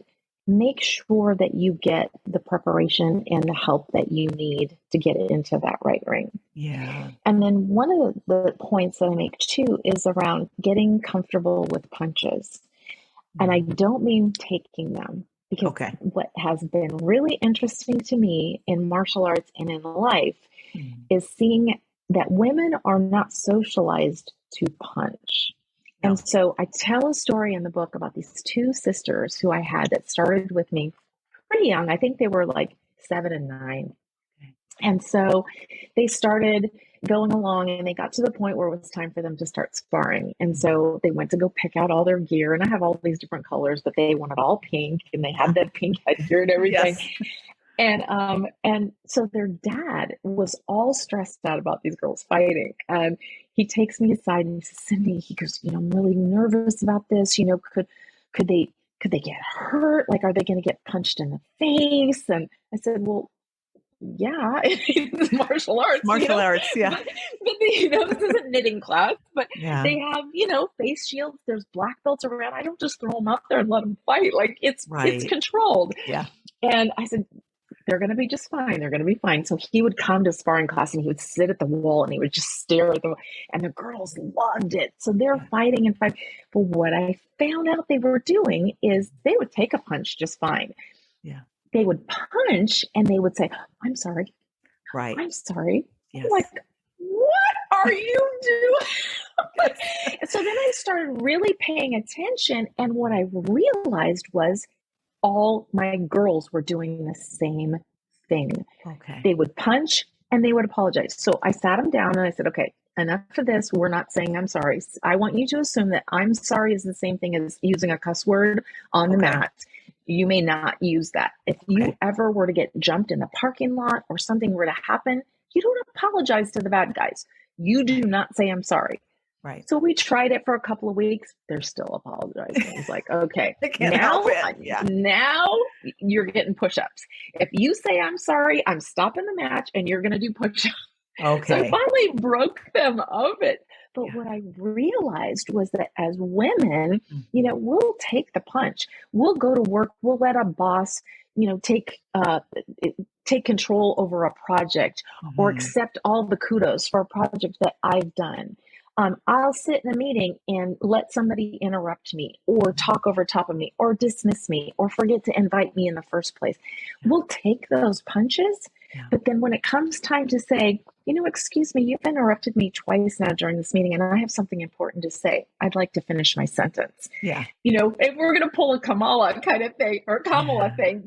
Speaker 3: make sure that you get the preparation and the help that you need to get it into that right ring.
Speaker 2: Yeah.
Speaker 3: And then one of the points that I make too is around getting comfortable with punches. And I don't mean taking them, because what has been really interesting to me in martial arts and in life is seeing that women are not socialized to punch. And so I tell a story in the book about these 2 sisters who I had that started with me pretty young. I think they were like 7 and 9. And so they started going along and they got to the point where it was time for them to start sparring. And so they went to go pick out all their gear, and I have all these different colors, but they wanted all pink, and they had that pink headgear and everything. And so their dad was all stressed out about these girls fighting. And he takes me aside and he says, Cindy, he goes, I'm really nervous about this. Could they get hurt? Like, are they going to get punched in the face? And I said, well, yeah, it's martial arts.
Speaker 2: Arts, yeah.
Speaker 3: But this isn't knitting class, but they have, face shields. There's black belts around. I don't just throw them up there and let them fight. Like, it's controlled. Yeah. And I said, they're going to be just fine. They're going to be fine. So he would come to sparring class and he would sit at the wall and he would just stare at them. And the girls loved it. So they're fighting and fighting. But what I found out they were doing is they would take a punch just fine. Yeah. They would punch and they would say, I'm sorry. Right. I'm sorry. Yes. I'm like, what are you doing? So then I started really paying attention. And what I realized was all my girls were doing the same thing.
Speaker 2: Okay.
Speaker 3: They would punch and they would apologize. So I sat them down and I said, okay, enough of this. We're not saying I'm sorry. I want you to assume that I'm sorry is the same thing as using a cuss word on the mat. You may not use that. If you ever were to get jumped in the parking lot or something were to happen, you don't apologize to the bad guys. You do not say I'm sorry.
Speaker 2: Right.
Speaker 3: So we tried it for a couple of weeks. They're still apologizing. It's like, okay, now you're getting push-ups. If you say I'm sorry, I'm stopping the match and you're going to do push-ups.
Speaker 2: Okay.
Speaker 3: So I finally broke them of it. But what I realized was that as women, we'll take the punch. We'll go to work. We'll let a boss, take control over a project or accept all the kudos for a project that I've done. I'll sit in a meeting and let somebody interrupt me or talk over top of me or dismiss me or forget to invite me in the first place. We'll take those punches. But then when it comes time to say, excuse me, you've interrupted me twice now during this meeting and I have something important to say. I'd like to finish my sentence.
Speaker 2: Yeah.
Speaker 3: If we're going to pull a Kamala kind of thing or Kamala thing,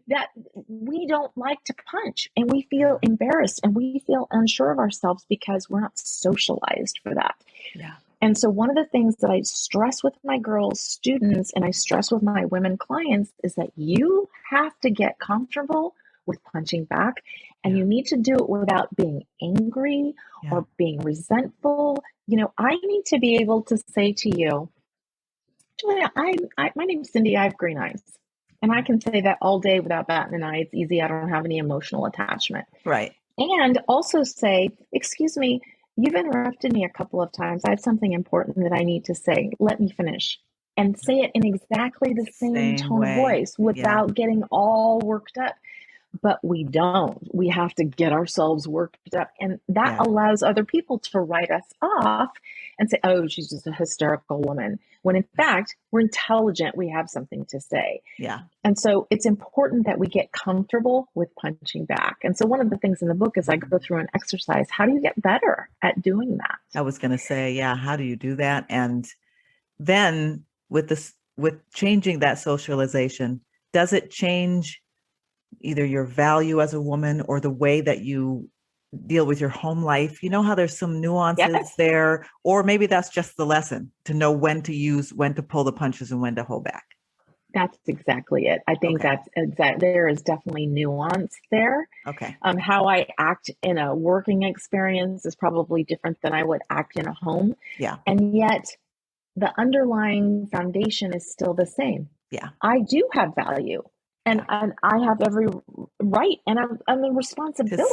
Speaker 3: that we don't like to punch and we feel embarrassed and we feel unsure of ourselves because we're not socialized for that.
Speaker 2: Yeah.
Speaker 3: And so one of the things that I stress with my girls, students, and I stress with my women clients is that you have to get comfortable with punching back. And you need to do it without being angry or being resentful. I need to be able to say to you, Julia, my name's Cindy, I have green eyes. And I can say that all day without batting an eye. It's easy. I don't have any emotional attachment.
Speaker 2: Right.
Speaker 3: And also say, excuse me, you've interrupted me a couple of times. I have something important that I need to say. Let me finish. And say it in exactly the same tone of voice without getting all worked up. But we don't. We have to get ourselves worked up. And that allows other people to write us off and say, oh, she's just a hysterical woman. When in fact, we're intelligent. We have something to say.
Speaker 2: Yeah.
Speaker 3: And so it's important that we get comfortable with punching back. And so one of the things in the book is I go through an exercise. How do you get better at doing that?
Speaker 2: I was going to say, how do you do that? And then with changing that socialization, does it change either your value as a woman or the way that you deal with your home life? You know how there's some nuances there, or maybe that's just the lesson to know when to pull the punches and when to hold back.
Speaker 3: That's exactly it. I think that's exact. There is definitely nuance there.
Speaker 2: Okay.
Speaker 3: How I act in a working experience is probably different than I would act in a home.
Speaker 2: Yeah.
Speaker 3: And yet the underlying foundation is still the same.
Speaker 2: Yeah.
Speaker 3: I do have value. And I have every right and I'm a responsibility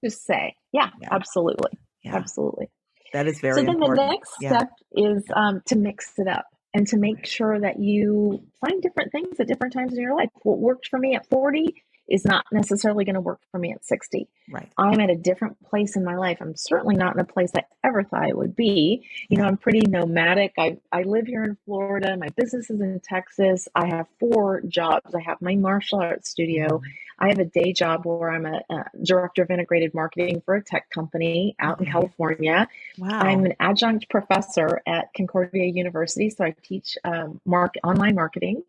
Speaker 3: to say, absolutely. Yeah. Absolutely.
Speaker 2: That is very important.
Speaker 3: So then the next step is to mix it up and to make sure that you find different things at different times in your life. What worked for me at 40 is not necessarily going to work for me at 60.
Speaker 2: Right.
Speaker 3: I'm at a different place in my life. I'm certainly not in a place I ever thought I would be. I'm pretty nomadic. I live here in Florida. My business is in Texas. I have 4 jobs. I have my martial arts studio. I have a day job where I'm a director of integrated marketing for a tech company out in California.
Speaker 2: Wow.
Speaker 3: I'm an adjunct professor at Concordia University, so I teach online marketing.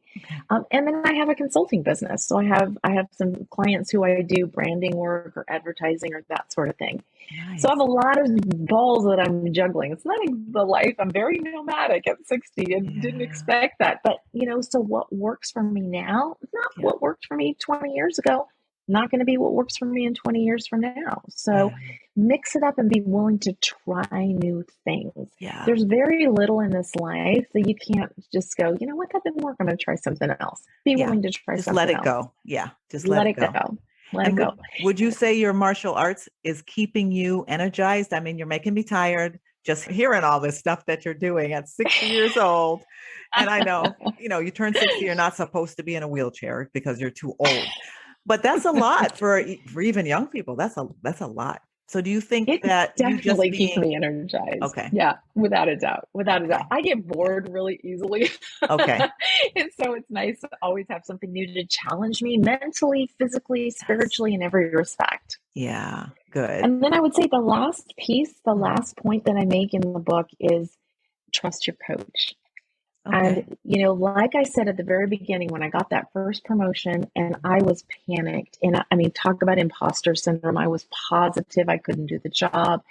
Speaker 3: And then I have a consulting business. So I have some clients who I do branding work or advertising or that sort of thing.
Speaker 2: Nice.
Speaker 3: So I have a lot of balls that I'm juggling. It's not the life. I'm very nomadic at 60 and didn't expect that. But, so what works for me now is not what worked for me 20 years ago. Not going to be what works for me in 20 years from now. So mix it up and be willing to try new things.
Speaker 2: Yeah.
Speaker 3: There's very little in this life that you can't just go, you know what, that didn't work. I'm going to try something else. Be willing to try something else.
Speaker 2: Just let it go. Yeah. Just
Speaker 3: let it go. Let it go.
Speaker 2: Would you say your martial arts is keeping you energized? I mean, you're making me tired just hearing all this stuff that you're doing at 60 years old. And I know, you turn 60, you're not supposed to be in a wheelchair because you're too old. But that's a lot for even young people. That's a lot. So do you think that
Speaker 3: definitely keeps me energized?
Speaker 2: Okay.
Speaker 3: Yeah, without a doubt. Without a doubt. I get bored really easily.
Speaker 2: Okay.
Speaker 3: And so it's nice to always have something new to challenge me mentally, physically, spiritually, in every respect.
Speaker 2: Yeah. Good.
Speaker 3: And then I would say the last piece, the last point that I make in the book is trust your coach.
Speaker 2: Okay.
Speaker 3: And, like I said at the very beginning, when I got that first promotion and I was panicked, and I mean, talk about imposter syndrome. I was positive I couldn't do the job.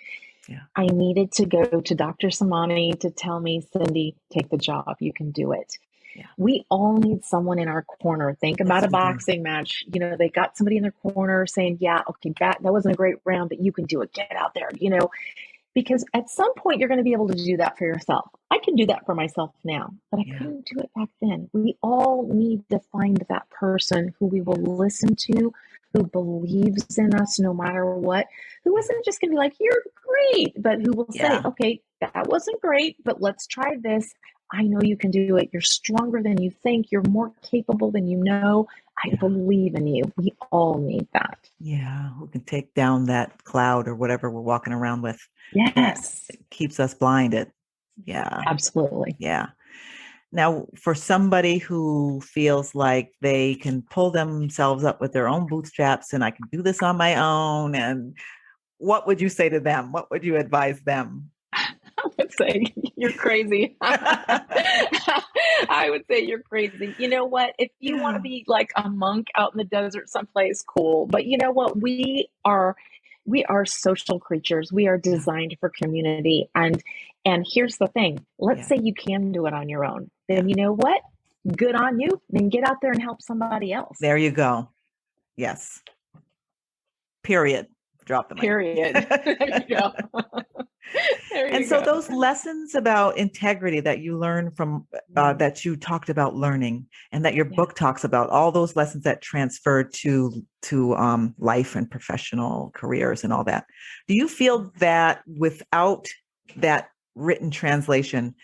Speaker 2: Yeah.
Speaker 3: I needed to go to Dr. Samani to tell me, Cindy, take the job. You can do it.
Speaker 2: Yeah.
Speaker 3: We all need someone in our corner. Think about
Speaker 2: Yes,
Speaker 3: a
Speaker 2: we do.
Speaker 3: boxing match. They got somebody in their corner saying, yeah, okay, that wasn't a great round, but you can do it. Get out there, because at some point you're going to be able to do that for yourself. I can do that for myself now, but I couldn't do it back then. We all need to find that person who we will listen to, who believes in us no matter what, who isn't just going to be like, you're great, but who will say, okay, that wasn't great, but let's try this. I know you can do it. You're stronger than you think. You're more capable than you know. I believe in you. We all need that.
Speaker 2: Yeah. Who can take down that cloud or whatever we're walking around with.
Speaker 3: Yes.
Speaker 2: That keeps us blinded. Yeah.
Speaker 3: Absolutely.
Speaker 2: Yeah. Now, for somebody who feels like they can pull themselves up with their own bootstraps and I can do this on my own, and what would you say to them? What would you advise them?
Speaker 3: I would say you're crazy. I would say you're crazy. You know what? If you want to be like a monk out in the desert someplace, cool. But you know what? We are social creatures. We are designed for community. And here's the thing. Let's say you can do it on your own. Then you know what? Good on you. Then get out there and help somebody else.
Speaker 2: There you go. Yes. Period. Drop the mic.
Speaker 3: Period. There you go.
Speaker 2: And so those lessons about integrity that you learn from that you talked about learning and that your book talks about, all those lessons that transfer to life and professional careers and all that. Do you feel that without that written translation,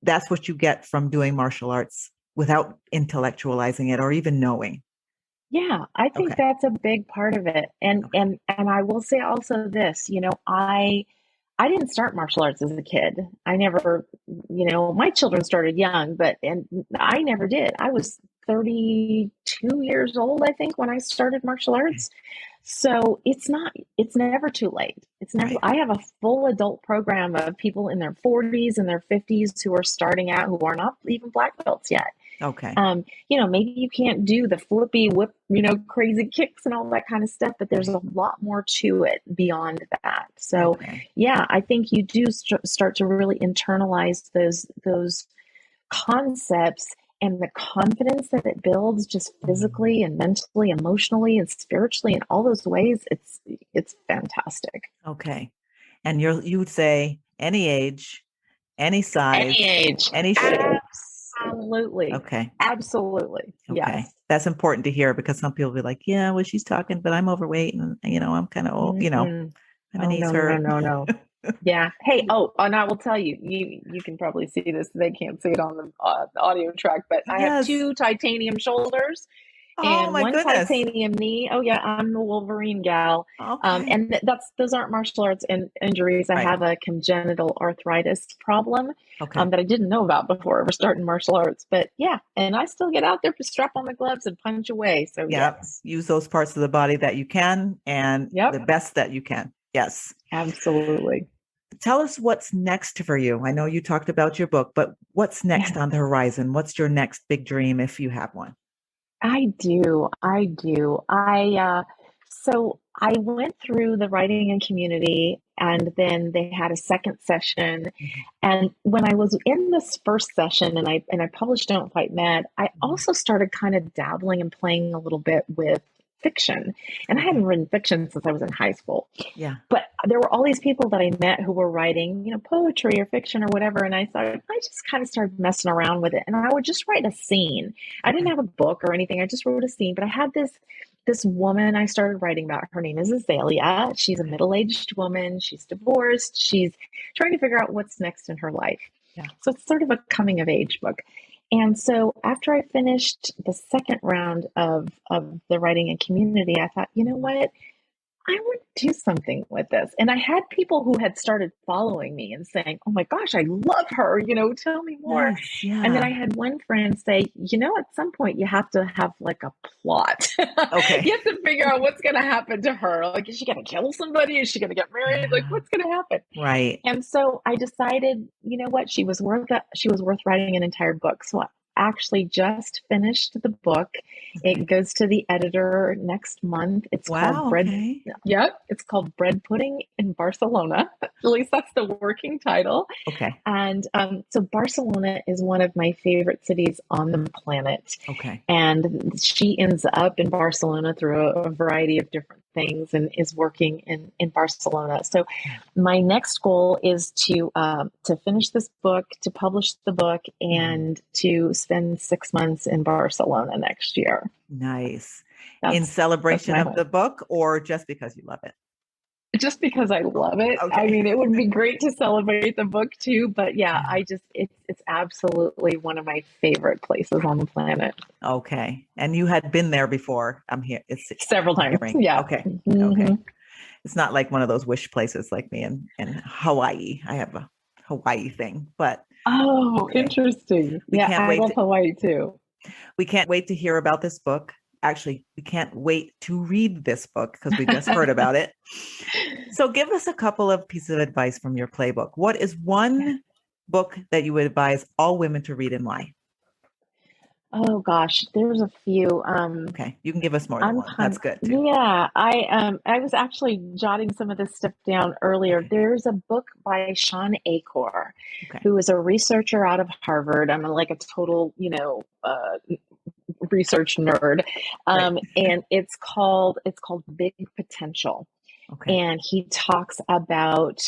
Speaker 2: that's what you get from doing martial arts without intellectualizing it or even knowing?
Speaker 3: Yeah, I think that's a big part of it. And I will say also this, I didn't start martial arts as a kid. I never, my children started young, and I never did. I was 32 years old, I think, when I started martial arts. So it's never too late. It's never, I have a full adult program of people in their 40s and their 50s who are starting out, who are not even black belts yet.
Speaker 2: Okay.
Speaker 3: Maybe you can't do the flippy whip, crazy kicks and all that kind of stuff, but there's a lot more to it beyond that. So I think you do start to really internalize those concepts, and the confidence that it builds just physically and mentally, emotionally and spiritually in all those ways. It's fantastic.
Speaker 2: Okay. And you would say any age, any size,
Speaker 3: any age,
Speaker 2: any shape.
Speaker 3: Absolutely.
Speaker 2: Okay.
Speaker 3: Absolutely.
Speaker 2: Okay.
Speaker 3: Yes.
Speaker 2: That's important to hear, because some people will be like, yeah, well, she's talking, but I'm overweight and, I'm kind of old, my knees hurt.
Speaker 3: No. Yeah. Hey, and I will tell you, you can probably see this. They can't see it on the audio track, but I have 2 titanium shoulders and one titanium knee. Oh yeah, I'm the Wolverine gal.
Speaker 2: Okay.
Speaker 3: And those aren't martial arts injuries. I have a congenital arthritis problem that I didn't know about before I was starting martial arts. But yeah, and I still get out there to strap on the gloves and punch away. So yes,
Speaker 2: use those parts of the body that you can and the best that you can. Yes,
Speaker 3: absolutely.
Speaker 2: Tell us what's next for you. I know you talked about your book, but what's next on the horizon? What's your next big dream, if you have one?
Speaker 3: I do. So I went through the writing and community, and then they had a second session. And when I was in this first session and I published Don't Fight Mad, I also started kind of dabbling and playing a little bit with fiction. And I hadn't written fiction since I was in high school.
Speaker 2: Yeah.
Speaker 3: But there were all these people that I met who were writing, poetry or fiction or whatever. And I thought, I just kind of started messing around with it. And I would just write a scene. I didn't have a book or anything. I just wrote a scene. But I had this woman I started writing about. Her name is Azalea. She's a middle-aged woman. She's divorced. She's trying to figure out what's next in her life.
Speaker 2: Yeah.
Speaker 3: So it's sort of a coming-of-age book. And so after I finished the second round of the writing and community, I thought, you know what? I would do something with this. And I had people who had started following me and saying, oh my gosh, I love her, tell me more.
Speaker 2: Nice.
Speaker 3: And then
Speaker 2: Yeah.
Speaker 3: I had one friend say, at some point you have to have like a plot.
Speaker 2: Okay.
Speaker 3: You have to figure out what's going to happen to her. Like, is she going to kill somebody? Is she going to get married? Like,
Speaker 2: Yeah.
Speaker 3: what's going to happen?
Speaker 2: Right.
Speaker 3: And so I decided, you know what, she was worth writing an entire book. So I actually just finished the book.
Speaker 2: Okay.
Speaker 3: It goes to the editor next month. It's called
Speaker 2: Wow. Okay.
Speaker 3: It's called Bread Pudding in Barcelona. At least that's the working title.
Speaker 2: Okay.
Speaker 3: And so Barcelona is one of my favorite cities on the planet.
Speaker 2: Okay.
Speaker 3: And she ends up in Barcelona through a variety of different things and is working in Barcelona. So my next goal is to finish this book, to publish the book, and to spend 6 months in Barcelona next year.
Speaker 2: Nice. In
Speaker 3: That's
Speaker 2: celebration
Speaker 3: my
Speaker 2: of the
Speaker 3: hope.
Speaker 2: book or just because you love it?
Speaker 3: Just because I love it. I
Speaker 2: Okay.
Speaker 3: mean, it would be great to celebrate the book too, but yeah,
Speaker 2: Yeah.
Speaker 3: it's absolutely one of my favorite places on the planet.
Speaker 2: Okay. And you had been there before. I'm here. It's
Speaker 3: Several times.
Speaker 2: hearing.
Speaker 3: Yeah.
Speaker 2: Okay.
Speaker 3: Mhm.
Speaker 2: Okay. It's not like one of those wish places like me in Hawaii. I have a Hawaii thing, but
Speaker 3: Oh,
Speaker 2: okay.
Speaker 3: interesting.
Speaker 2: We
Speaker 3: Yeah,
Speaker 2: can't
Speaker 3: I
Speaker 2: wait
Speaker 3: love Hawaii too.
Speaker 2: we can't wait to hear about this book. Actually, we can't wait to read this book because we just heard about it. So give us a couple of pieces of advice from your playbook. What is one book that you would advise all women to read and why?
Speaker 3: Oh gosh, there's a few.
Speaker 2: Okay. You can give us more than one. That's good too.
Speaker 3: Yeah, I was actually jotting some of this stuff down earlier.
Speaker 2: Okay.
Speaker 3: There's a book by Sean Acor,
Speaker 2: Okay.
Speaker 3: who is a researcher out of Harvard. I'm like a total, research nerd.
Speaker 2: Right.
Speaker 3: And it's called Big Potential.
Speaker 2: Okay.
Speaker 3: And he talks about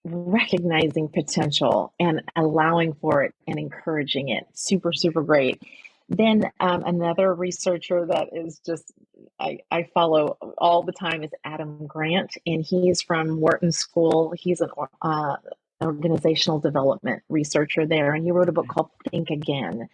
Speaker 3: recognizing potential and allowing for it and encouraging it. Super, super great. Then another researcher that is just I follow all the time is Adam Grant, and he's from Wharton School. He's an organizational development researcher there, and he wrote a book called Think Again,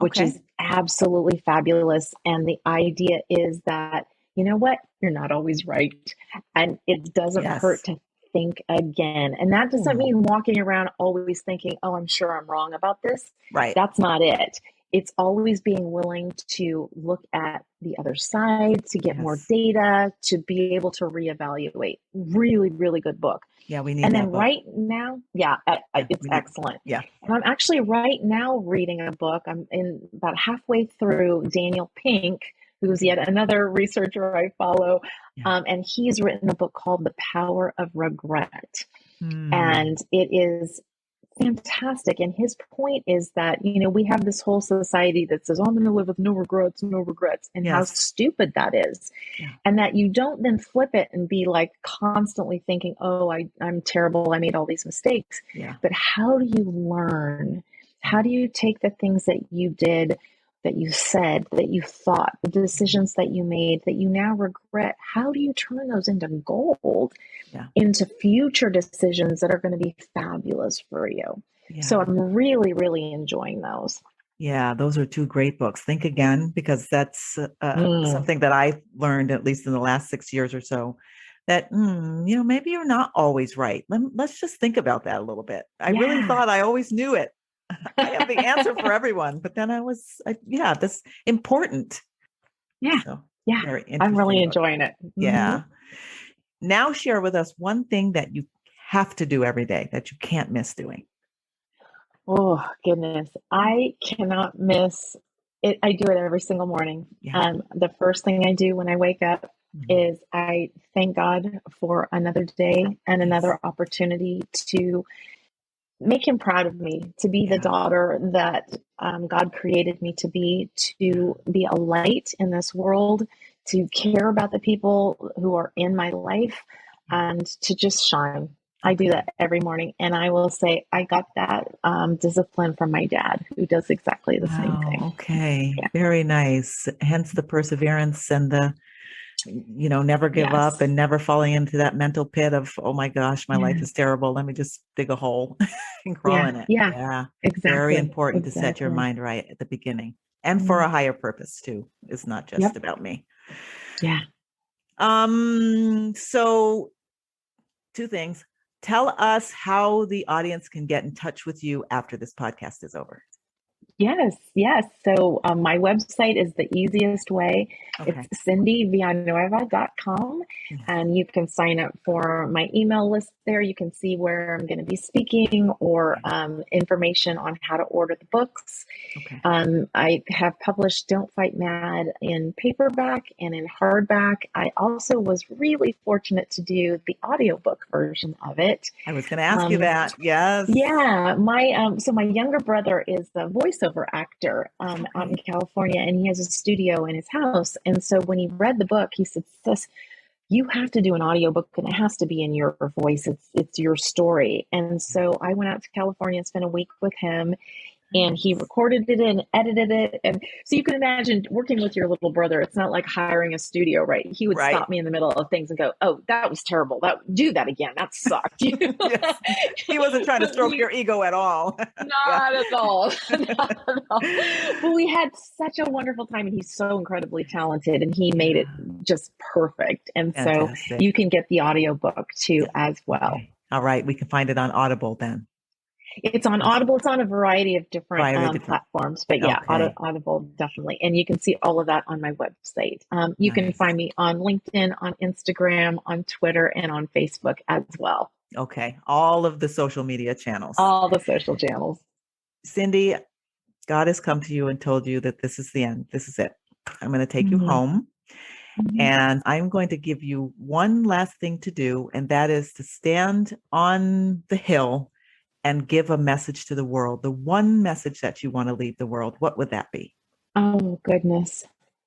Speaker 3: which
Speaker 2: Okay.
Speaker 3: is absolutely fabulous. And the idea is that, you know what, you're not always right, and it doesn't hurt
Speaker 2: Yes.
Speaker 3: to think again. And that doesn't mean walking around always thinking, oh, I'm sure I'm wrong about this.
Speaker 2: Right.
Speaker 3: That's not it. It's always being willing to look at the other side, to get more
Speaker 2: Yes.
Speaker 3: data, to be able to reevaluate. Really, really good book.
Speaker 2: Yeah, we need
Speaker 3: And
Speaker 2: that
Speaker 3: then
Speaker 2: book.
Speaker 3: right now, it's
Speaker 2: we need-
Speaker 3: excellent.
Speaker 2: Yeah.
Speaker 3: And I'm actually right now reading a book. I'm in about halfway through Daniel Pink, who's yet another researcher I follow.
Speaker 2: Yeah.
Speaker 3: And he's written a book called The Power of Regret.
Speaker 2: Hmm.
Speaker 3: And it is fantastic. And his point is that, we have this whole society that says, oh, I'm going to live with no regrets, and how
Speaker 2: Yes.
Speaker 3: stupid that is.
Speaker 2: Yeah.
Speaker 3: And that you don't then flip it and be like constantly thinking, oh, I'm terrible, I made all these mistakes.
Speaker 2: Yeah.
Speaker 3: But how do you learn? How do you take the things that you did, that you said, that you thought, the decisions that you made that you now regret? How do you turn those into gold?
Speaker 2: Yeah.
Speaker 3: Into future decisions that are going to be fabulous for you.
Speaker 2: Yeah.
Speaker 3: So I'm really, really enjoying those.
Speaker 2: Yeah, those are two great books. Think Again, because that's something that I've learned, at least in the last 6 years or so, that, maybe you're not always right. Let's just think about that a little bit. I really thought I always knew it. I have the answer for everyone, but then that's important.
Speaker 3: Yeah.
Speaker 2: So,
Speaker 3: yeah.
Speaker 2: very interesting
Speaker 3: I'm really
Speaker 2: book.
Speaker 3: enjoying it.
Speaker 2: Yeah. Now share with us one thing that you have to do every day that you can't miss doing.
Speaker 3: Oh, goodness. I cannot miss it. I do it every single morning.
Speaker 2: Yeah.
Speaker 3: The first thing I do when I wake up is I thank God for another day and another opportunity to make him proud of me, to be the daughter that God created me to be a light in this world, to care about the people who are in my life, and to just shine. I do that every morning. And I will say, I got that discipline from my dad, who does exactly the same thing.
Speaker 2: Okay. Yeah. Very nice. Hence the perseverance and the, never give up and never falling into that mental pit of, oh my gosh, my life is terrible. Let me just dig a hole and crawl in it.
Speaker 3: Yeah. Exactly.
Speaker 2: Very important to set your mind right at the beginning and for a higher purpose too. It's not just about me.
Speaker 3: Yeah.
Speaker 2: So two things. Tell us how the audience can get in touch with you after this podcast is over.
Speaker 3: Yes, yes. So my website is the easiest way.
Speaker 2: Okay.
Speaker 3: It's cindyvillaneuva.com, and you can sign up for my email list there. You can see where I'm going to be speaking or information on how to order the books.
Speaker 2: Okay.
Speaker 3: I have published Don't Fight Mad in paperback and in hardback. I also was really fortunate to do the audiobook version of it.
Speaker 2: I was going to ask you that. Yes.
Speaker 3: Yeah, so my younger brother is the voiceover actor out in California, and he has a studio in his house. And so when he read the book, he said, "Sis, you have to do an audiobook, and it has to be in your voice. It's your story." And so I went out to California and spent a week with him. And he recorded it and edited it. And so you can imagine working with your little brother. It's not like hiring a studio, right? He would stop me in the middle of things and go, "Oh, that was terrible. Do that again. That sucked."
Speaker 2: Yes. He wasn't trying to stroke your ego at all.
Speaker 3: Not at all. Not at all. But we had such a wonderful time, and he's so incredibly talented, and he made it just perfect. And
Speaker 2: Fantastic.
Speaker 3: So you can get the audiobook too as well.
Speaker 2: Okay. All right. We can find it on Audible then.
Speaker 3: It's on Audible. It's on a variety of different platforms, but yeah, Audible definitely. And you can see all of that on my website. You can find me on LinkedIn, on Instagram, on Twitter, and on Facebook as well.
Speaker 2: Okay. All of the social media channels.
Speaker 3: All the social channels.
Speaker 2: Cindy, God has come to you and told you that this is the end. This is it. I'm going to take you home. And I'm going to give you one last thing to do, and that is to stand on the hill and give a message to the world. The one message that you want to leave the world, what would that be?
Speaker 3: Oh, goodness.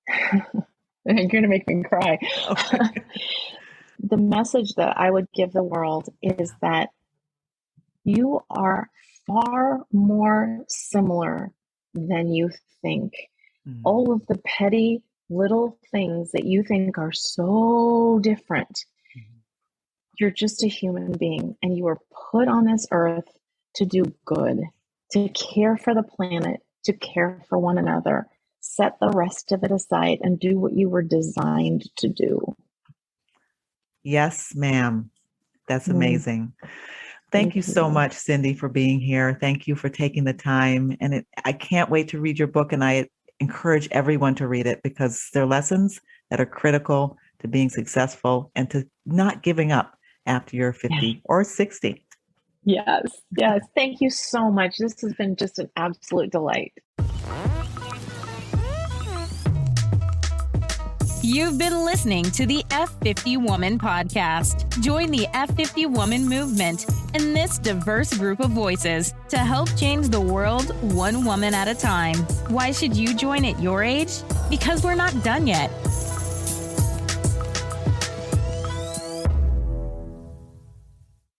Speaker 3: You're going to make me cry. Okay. The message that I would give the world is that you are far more similar than you think. All of the petty little things that you think are so different. You're just a human being, and you were put on this earth to do good, to care for the planet, to care for one another. Set the rest of it aside and do what you were designed to do.
Speaker 2: Yes, ma'am. That's amazing. Thank you so much, Cindy, for being here. Thank you for taking the time. And I can't wait to read your book, and I encourage everyone to read it because they're lessons that are critical to being successful and to not giving up after you're 50 or 60.
Speaker 3: Yes. Thank you so much. This has been just an absolute delight.
Speaker 1: You've been listening to the F50 Woman podcast. Join the F50 Woman movement and this diverse group of voices to help change the world one woman at a time. Why should you join at your age? Because we're not done yet.